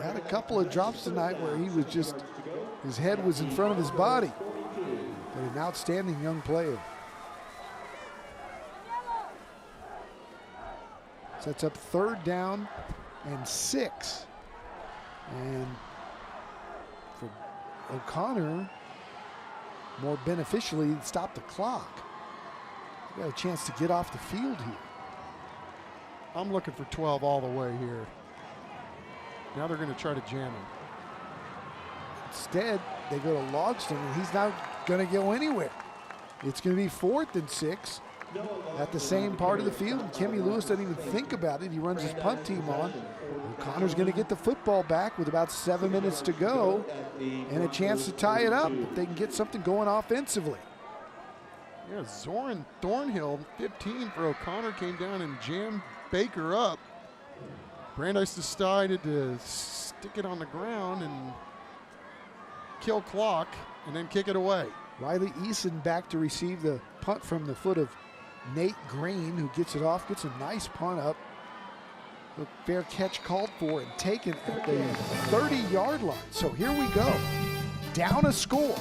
Had a couple of drops tonight where he was just, his head was in front of his body. But an outstanding young player. Sets up 3rd down and 6. And for O'Connor, more beneficially, stop the clock. Got a chance to get off the field here. I'm looking for 12 all the way here. Now they're going to try to jam him. Instead, they go to Logston, and he's not going to go anywhere. It's going to be 4th and 6 at the same part of the field. And Kimmy Lewis doesn't even think about it. He runs his punt team on. O'Connor's going to get the football back with about 7 minutes to go and a chance to tie it up if they can get something going offensively. Yeah, Zoran Thornhill, 15 for O'Connor, came down and jammed Baker up. Brandeis decided to stick it on the ground and kill clock and then kick it away. Riley Eason back to receive the punt from the foot of Nate Green, who gets it off, gets a nice punt up. The fair catch called for and taken at the 30-yard line. So here we go. Down a score.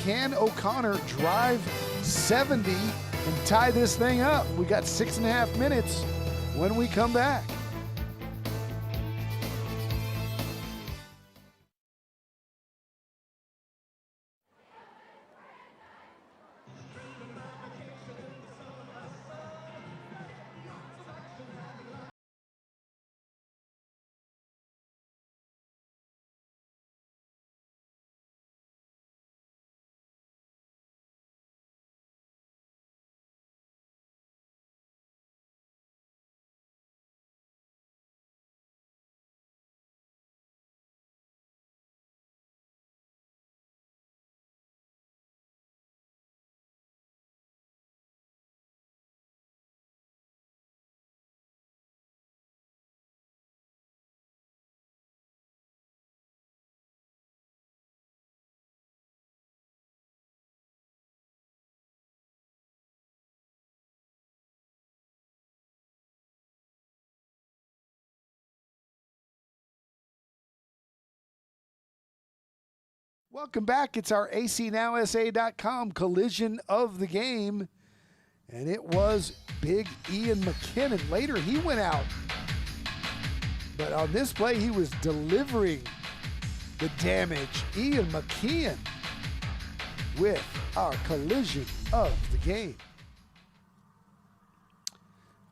Can O'Connor drive 70 and tie this thing up? We got 6.5 minutes when we come back. Welcome back. It's our ACNowSA.com collision of the game. And it was big Ian McKinnon. Later, he went out. But on this play, he was delivering the damage. Ian McKeon with our collision of the game.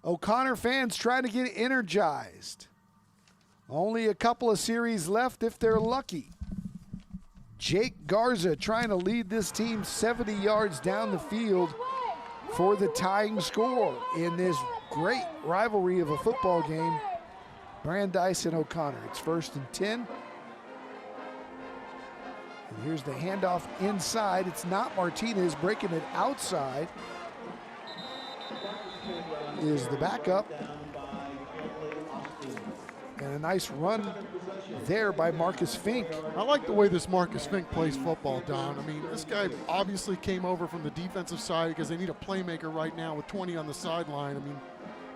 O'Connor fans trying to get energized. Only a couple of series left if they're lucky. Jake Garza trying to lead this team 70 yards down the field for the tying score in this great rivalry of a football game. Brandeis and O'Connor. It's 1st and 10. And here's the handoff inside. It's not Martinez breaking it outside. Is the backup. And a nice run there by Marcus Fink. I like the way this Marcus Fink plays football, Don. I mean, this guy obviously came over from the defensive side because they need a playmaker right now with 20 on the sideline. I mean,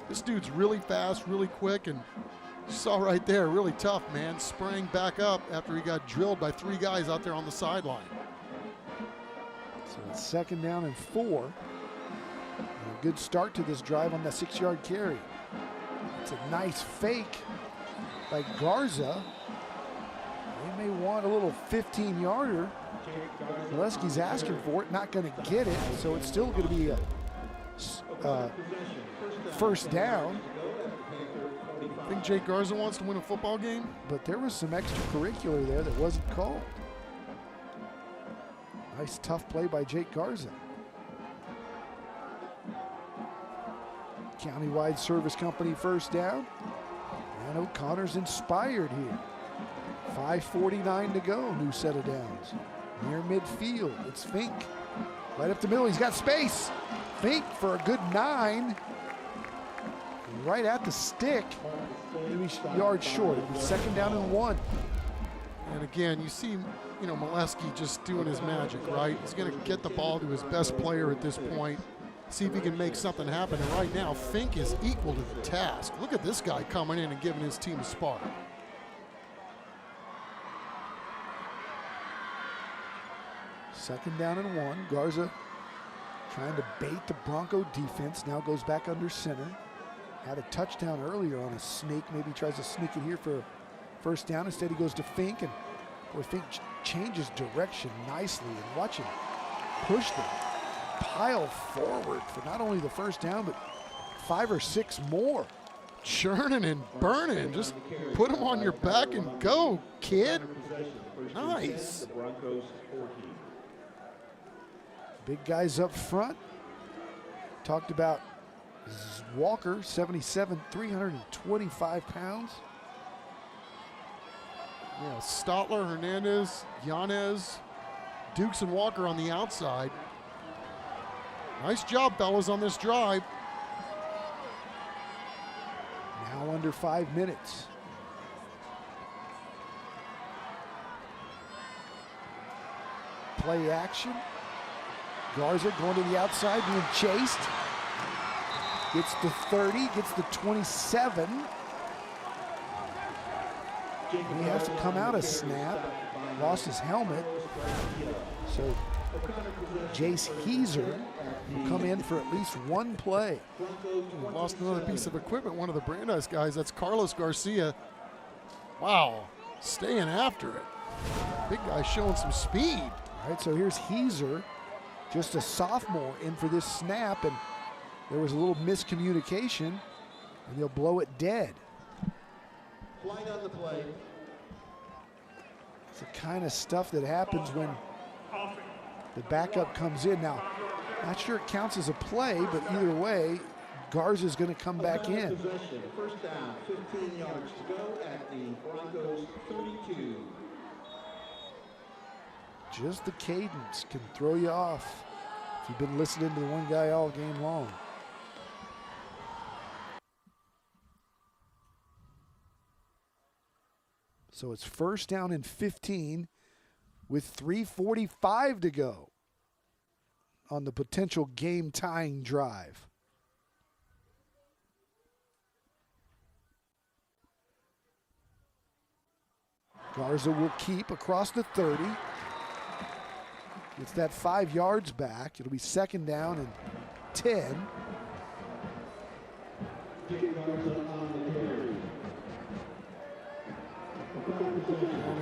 this dude's really fast, really quick, and you saw right there, really tough, man. Sprang back up after he got drilled by 3 guys out there on the sideline. So it's 2nd down and 4. good start to this drive on the 6-yard carry. It's a nice fake by Garza. They may want a little 15-yarder. Molesky's asking for it, not going to get it, so it's still going to be a first down. I think Jake Garza wants to win a football game. But there was some extracurricular there that wasn't called. Nice tough play by Jake Garza. Countywide Service Company first down. And O'Connor's inspired here. 5:49 to go, new set of downs. Near midfield, it's Fink. Right up the middle, he's got space. Fink for a good 9. Right at the stick. Maybe yards short. It'll be 2nd down and 1. And again, you see, Molesky just doing his magic, right? He's going to get the ball to his best player at this point, see if he can make something happen. And right now, Fink is equal to the task. Look at this guy coming in and giving his team a spark. Second down and 1. Garza trying to bait the Bronco defense. Now goes back under center. Had a touchdown earlier on a sneak. Maybe tries to sneak it here for a first down. Instead, he goes to Fink, and boy, Fink changes direction nicely. And watch him push the pile forward for not only the first down, but 5 or 6 more. Churning and burning. Just put him on your back and go, kid. Nice. Big guys up front. Talked about Walker, 77, 325 pounds. Yeah, Stotler, Hernandez, Yanez, Dukes and Walker on the outside. Nice job, fellas, on this drive. Now under 5 minutes. Play action. Garza going to the outside, being chased. Gets the 30, gets the 27. And he has to come out a snap. Lost his helmet. So Jace Heiser will come in for at least 1 play. Lost another piece of equipment, one of the Brandeis guys. That's Carlos Garcia. Wow, staying after it. Big guy showing some speed. All right, so here's Heiser, just a sophomore, in for this snap, and there was a little miscommunication, and they'll blow it dead. Flight on the play. It's the kind of stuff that happens when the backup comes in. Now, not sure it counts as a play, but either way, Garza's going to come back in. Possession. First down, 15 yards to go at the Broncos 32. Just the cadence can throw you off if you've been listening to the one guy all game long. So it's first down and 15 with 3:45 to go on the potential game-tying drive. Garza will keep across the 30. Gets that 5 yards back. It'll be 2nd down and 10. And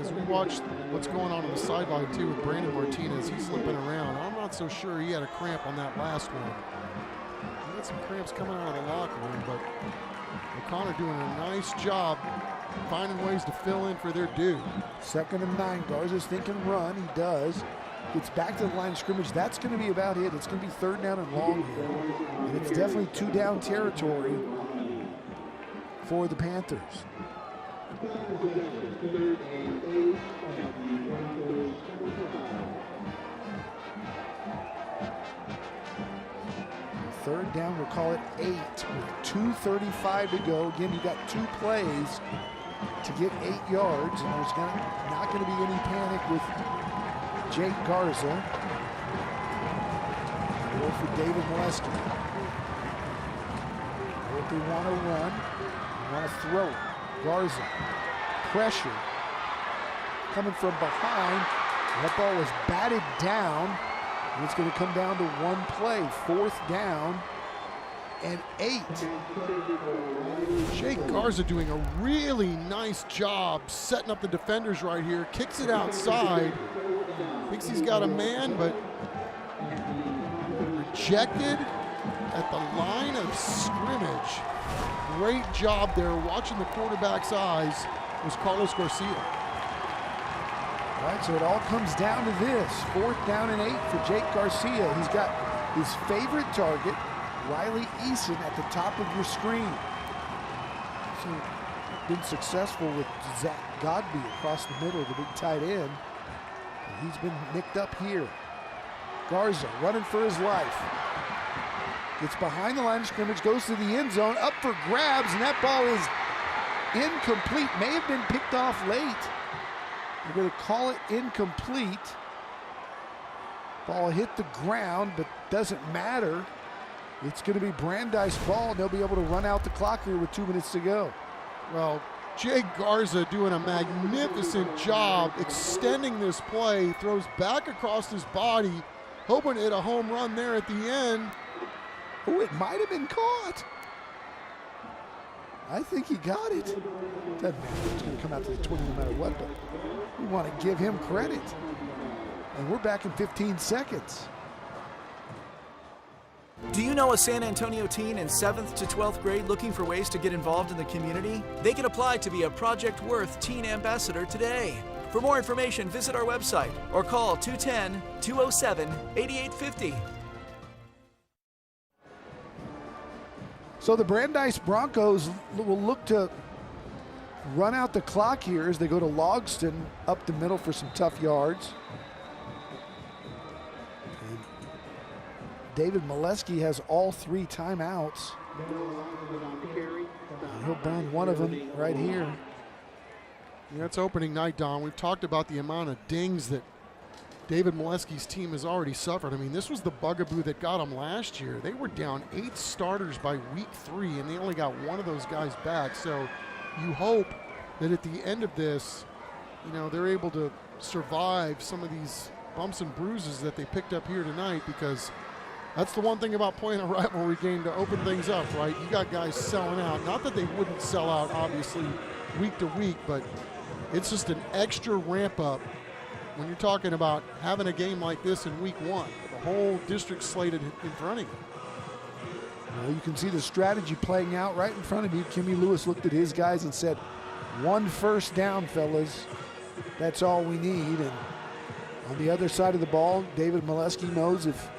as we watch what's going on the sideline too with Brandon Martinez, he's slipping around. I'm not so sure he had a cramp on that last one. He had some cramps coming out of the locker room, but O'Connor doing a nice job finding ways to fill in for their dude. 2nd and 9. Garza's thinking run. He does. Gets back to the line of scrimmage. That's going to be about it. It's going to be 3rd down and long here. And it's definitely 2-down territory for the Panthers. Third down, we'll call it 8 with 2:35 to go. Again, you got 2 plays to get 8 yards, and there's not going to be any panic with Jake Garza or for David Molesky. If they want to run, they want to throw it. Garza, pressure, coming from behind. That ball was batted down, and it's going to come down to 1 play. 4th down Jake Garza doing a really nice job setting up the defenders right here. Kicks it outside. Thinks he's got a man, but rejected at the line of scrimmage. Great job there. Watching the quarterback's eyes was Carlos Garcia. All right, so it all comes down to this. 4th down and 8 for Jake Garcia. He's got his favorite target, Riley Eason, at the top of your screen. So been successful with Zach Godby across the middle, the big tight end. And he's been nicked up here. Garza running for his life. Gets behind the line of scrimmage, goes to the end zone, up for grabs, and that ball is incomplete. May have been picked off late. We're going to call it incomplete. Ball hit the ground, but doesn't matter. It's going to be Brandeis ball, and they'll be able to run out the clock here with 2 minutes to go. Well, Jake Garza doing a magnificent job extending this play, throws back across his body, hoping to hit a home run there at the end. Oh, it might have been caught. I think he got it. Doesn't matter. It's going to come out to the 20 no matter what, but we want to give him credit. And we're back in 15 seconds. Do you know a San Antonio teen in 7th to 12th grade looking for ways to get involved in the community? They can apply to be a Project Worth Teen Ambassador today. For more information, visit our website or call 210-207-8850. So the Brandeis Broncos will look to run out the clock here as they go to Logston up the middle for some tough yards. And David Molesky has all 3 timeouts. And he'll burn one of them right here. Yeah, it's opening night, Don. We've talked about the amount of dings that David Molesky's team has already suffered. I mean, this was the bugaboo that got them last year. They were down 8 starters by week 3, and they only got one of those guys back. So you hope that at the end of this, you know, they're able to survive some of these bumps and bruises that they picked up here tonight, because that's the one thing about playing a rivalry game to open things up, right? You got guys selling out. Not that they wouldn't sell out, obviously, week to week, but it's just an extra ramp up when you're talking about having a game like this in week 1, the whole district slated in front of you. Well, you can see the strategy playing out right in front of you. Kimmy Lewis looked at his guys and said, 1 first down, fellas. That's all we need. And on the other side of the ball, David Molesky knows if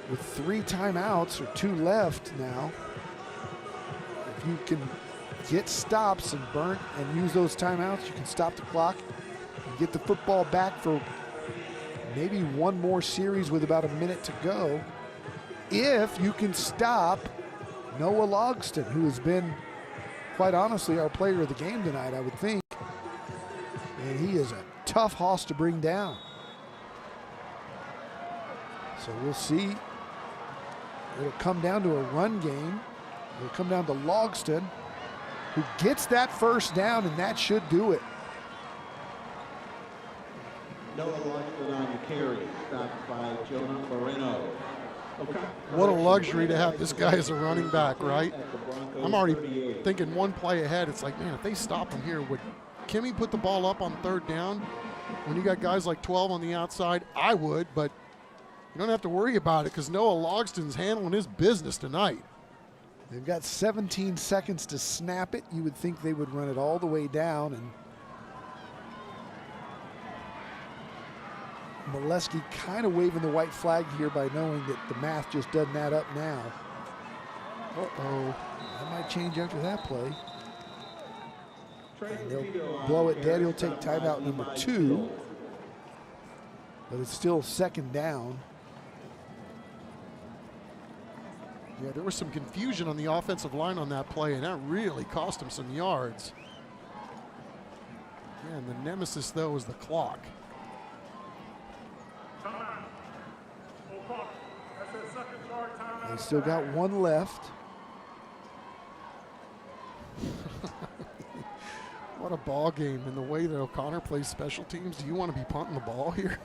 with 3 timeouts or 2 left now, if you can get stops and burn and use those timeouts, you can stop the clock and get the football back for maybe one more series with about a minute to go. If you can stop Noah Logston, who has been, quite honestly, our player of the game tonight, I would think. And he is a tough hoss to bring down. So we'll see. It'll come down to a run game. It'll come down to Logston, who gets that first down, and that should do it. Noah Logston on the carry, stopped by Jonah Moreno. What a luxury to have this guy as a running back, right? I'm already thinking one play ahead. It's like, man, if they stop him here, would Kimmy put the ball up on 3rd down? When you got guys like 12 on the outside, I would, but you don't have to worry about it because Noah Logston's handling his business tonight. They've got 17 seconds to snap it. You would think they would run it all the way down, and Molesky kind of waving the white flag here by knowing that the math just doesn't add up now. Uh-oh. That might change after that play. And they'll blow it dead. He'll take timeout number 2. But it's still 2nd down. Yeah, there was some confusion on the offensive line on that play, and that really cost him some yards. Yeah, and the nemesis, though, is the clock. They still got 1 left. What a ball game. And the way that O'Connor plays special teams, do you want to be punting the ball here?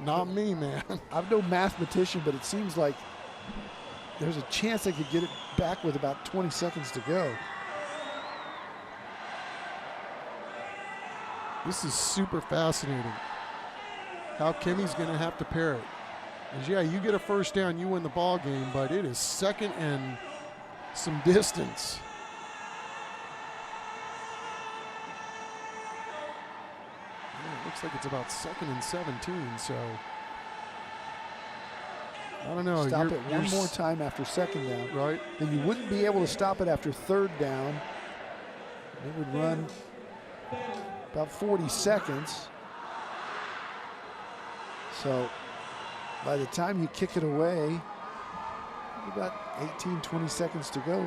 Not me, man. I'm no mathematician, but it seems like there's a chance they could get it back with about 20 seconds to go. This is super fascinating. How Kimmy's going to have to pair it. Because, yeah, you get a first down, you win the ball game, but it is second and some distance. Yeah, it looks like it's about 2nd and 17, so I don't know. Stop it one more time after 2nd down. Right. Then you wouldn't be able to stop it after 3rd down. It would run about 40 seconds. So by the time you kick it away, about 18, 20 seconds to go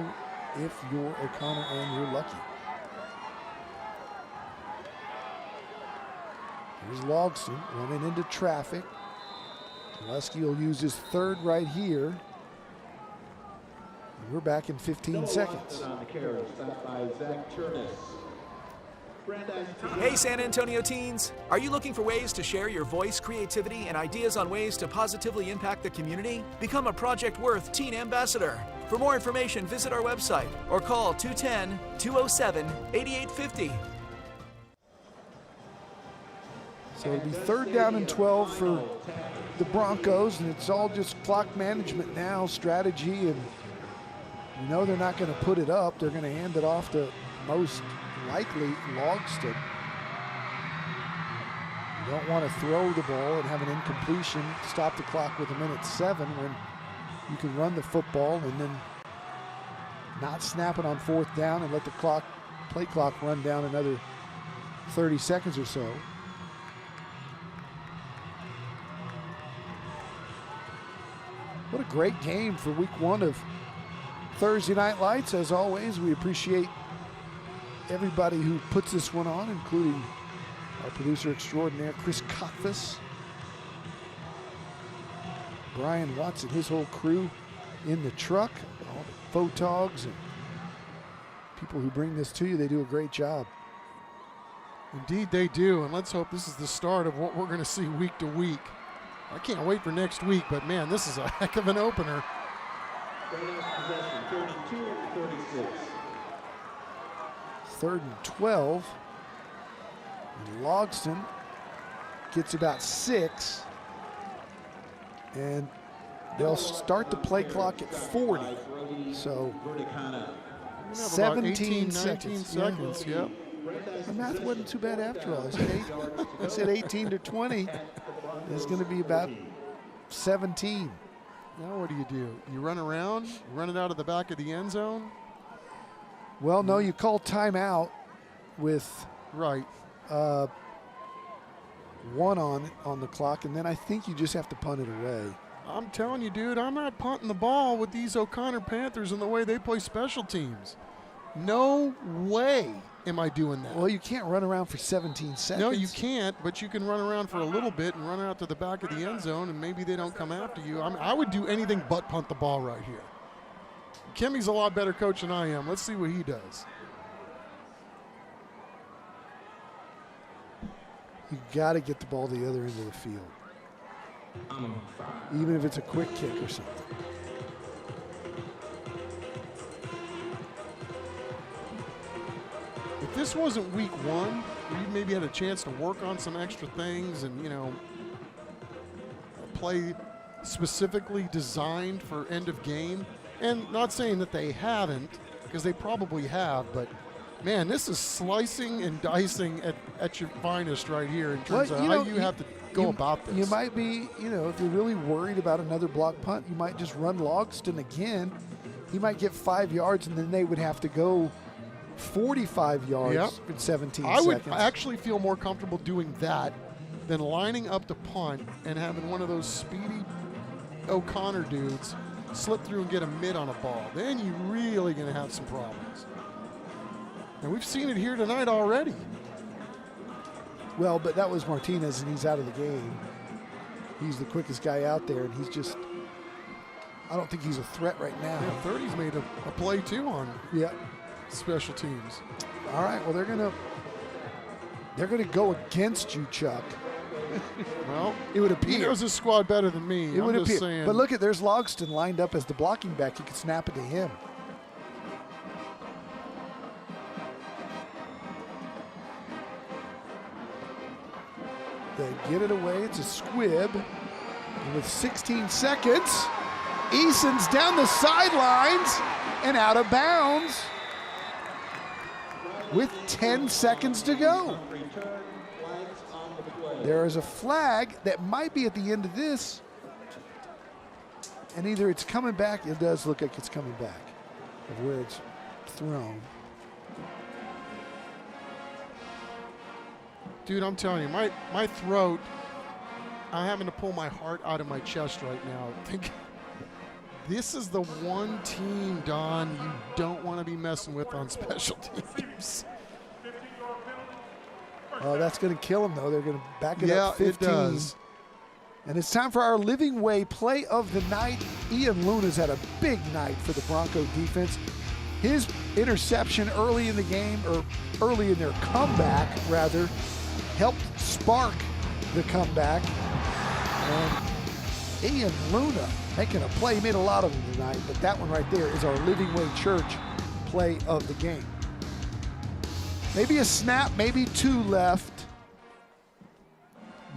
if you're O'Connor and you're lucky. Here's Logston running into traffic. Lusky will use his 3rd right here. And we're back in 15 seconds. On the carry, stopped by Zach Chernus. Hey San Antonio teens! Are you looking for ways to share your voice, creativity, and ideas on ways to positively impact the community? Become a Project Worth Teen Ambassador. For more information, visit our website or call 210-207-8850. So it'll be 3rd down and 12 for the Broncos, and it's all just clock management now, strategy, and you know they're not going to put it up. They're going to hand it off to most likely Logston. You don't want to throw the ball and have an incompletion, stop the clock with 1:07 when you can run the football and then not snap it on 4th down and let the play clock run down another 30 seconds or so. What a great game for week 1 of Thursday Night Lights. As always, we appreciate everybody who puts this one on, including our producer extraordinaire, Chris Cockfus, Brian Watson, his whole crew in the truck, all the photogs and people who bring this to you. They do a great job. Indeed they do, and let's hope this is the start of what we're going to see week to week. I can't wait for next week, but man, this is a heck of an opener. Possession, 32-36. 3rd and 12. And Logston gets about 6. And they'll start the play clock at 40. So 17 seconds. Yep. The math wasn't too bad after all. I said 18 to 20. It's going to be about 17. Now what do? You run around, run it out of the back of the end zone? Well, no, you call timeout with right 1 on the clock, and then I think you just have to punt it away. I'm telling you, dude, I'm not punting the ball with these O'Connor Panthers and the way they play special teams. No way am I doing that. Well, you can't run around for 17 seconds. No, you can't, but you can run around for a little bit and run out to the back of the end zone, and maybe they don't come after you. I would do anything but punt the ball right here. Kimmy's a lot better coach than I am. Let's see what he does. You got to get the ball to the other end of the field, even if it's a quick kick or something. If this wasn't week 1, where you maybe had a chance to work on some extra things and, you know, play specifically designed for end of game, and not saying that they haven't, because they probably have, but man, this is slicing and dicing at your finest right here in terms of how you have to go about this. You might be, if you're really worried about another block punt, you might just run Logston again. He might get 5 yards, and then they would have to go 45 yards in 17 seconds. I would actually feel more comfortable doing that than lining up to punt and having one of those speedy O'Connor dudes slip through and get a mid on a ball. Then you're really going to have some problems. And we've seen it here tonight already. Well, but that was Martinez, and he's out of the game. He's the quickest guy out there, and he's just, I don't think he's a threat right now. Yeah, 30's made a play too on special teams. All right, well, they're gonna go against you, Chuck. Well, it would he appear. knows his squad better than me. It I'm would just appear. saying. But look at, there's Logston lined up as the blocking back. You could snap it to him. They get it away. It's a squib. And with 16 seconds, Eason's down the sidelines and out of bounds with 10 seconds to go. There is a flag that might be at the end of this, and either it's coming back, it does look like it's coming back of where it's thrown. Dude, I'm telling you, my throat, I'm having to pull my heart out of my chest right now. Think, this is the one team, Don, you don't want to be messing with on special teams. Oh, that's going to kill them, though. They're going to back it up 15. It does. And it's time for our Living Way play of the night. Ian Luna's had a big night for the Bronco defense. His interception early in the game, or early in their comeback, rather, helped spark the comeback. And Ian Luna making a play. He made a lot of them tonight, but that one right there is our Living Way Church play of the game. Maybe a snap, maybe two left.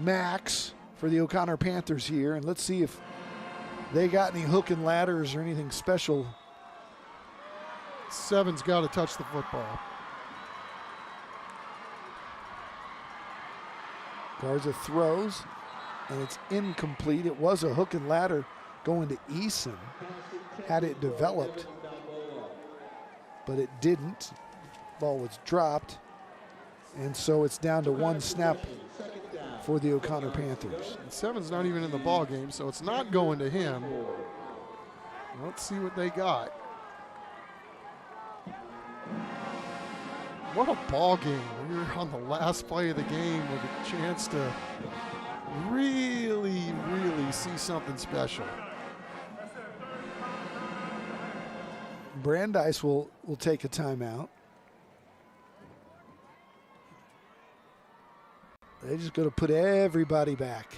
Max for the O'Connor Panthers here, and let's see if they got any hook and ladders or anything special. Seven's got to touch the football. Garza throws, and it's incomplete. It was a hook and ladder going to Eason, had it developed, but it didn't. Ball was dropped, and so it's down to one snap for the O'Connor Panthers. And Seven's not even in the ball game, so it's not going to him. Let's see what they got. What a ball game. We're on the last play of the game with a chance to really, really see something special. Brandeis will take a timeout. They're just going to put everybody back.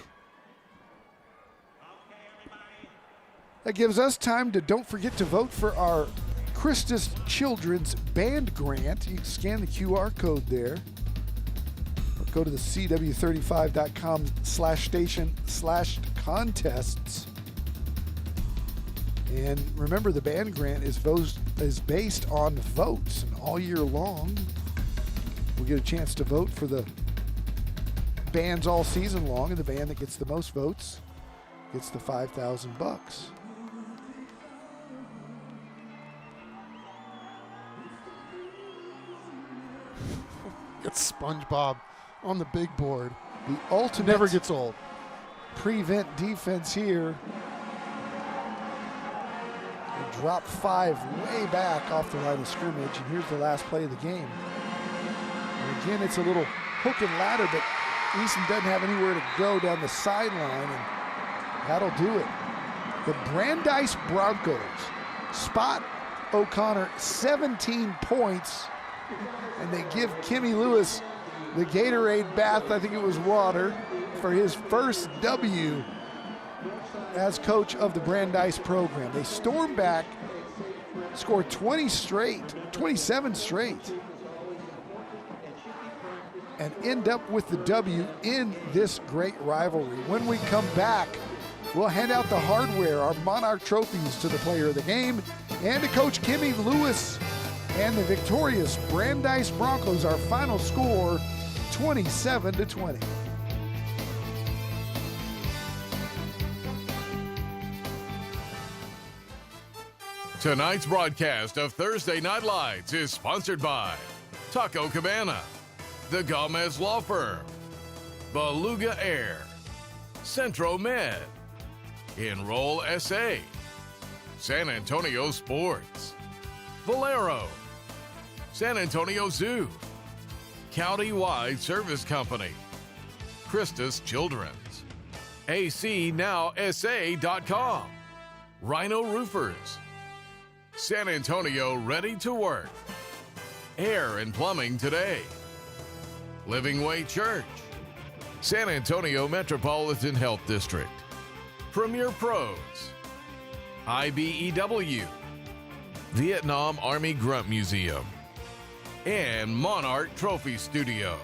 That gives us time to, don't forget to vote for our Christus Children's Band Grant. You can scan the QR code there. Or go to the cw35.com/station/contests. And remember, the band grant is based on votes, and all year long we'll get a chance to vote for the bands all season long, and the band that gets the most votes gets the $5,000. It's SpongeBob on the big board. The ultimate never gets old. Prevent defense here. They drop 5 way back off the line of scrimmage, and here's the last play of the game. And again, it's a little hook and ladder, but Easton doesn't have anywhere to go down the sideline, and that'll do it. The Brandeis Broncos spot O'Connor 17 points, and they give Kimmy Lewis the Gatorade bath, I think it was water, for his first W as coach of the Brandeis program. They storm back, score 27 straight, and end up with the W in this great rivalry. When we come back, we'll hand out the hardware, our Monarch trophies, to the player of the game and to Coach Kimmy Lewis and the victorious Brandeis Broncos. Our final score, 27-20. Tonight's broadcast of Thursday Night Lights is sponsored by Taco Cabana, The Gomez Law Firm, Beluga Air, Centro Med, Enroll SA, San Antonio Sports, Valero, San Antonio Zoo, County-Wide Service Company, Christus Children's, ACNowSA.com, Rhino Roofers, San Antonio Ready to Work, Air and Plumbing Today, Living Way Church, San Antonio Metropolitan Health District, Premier Pros, IBEW, Vietnam Army Grunt Museum, and Monarch Trophy Studio.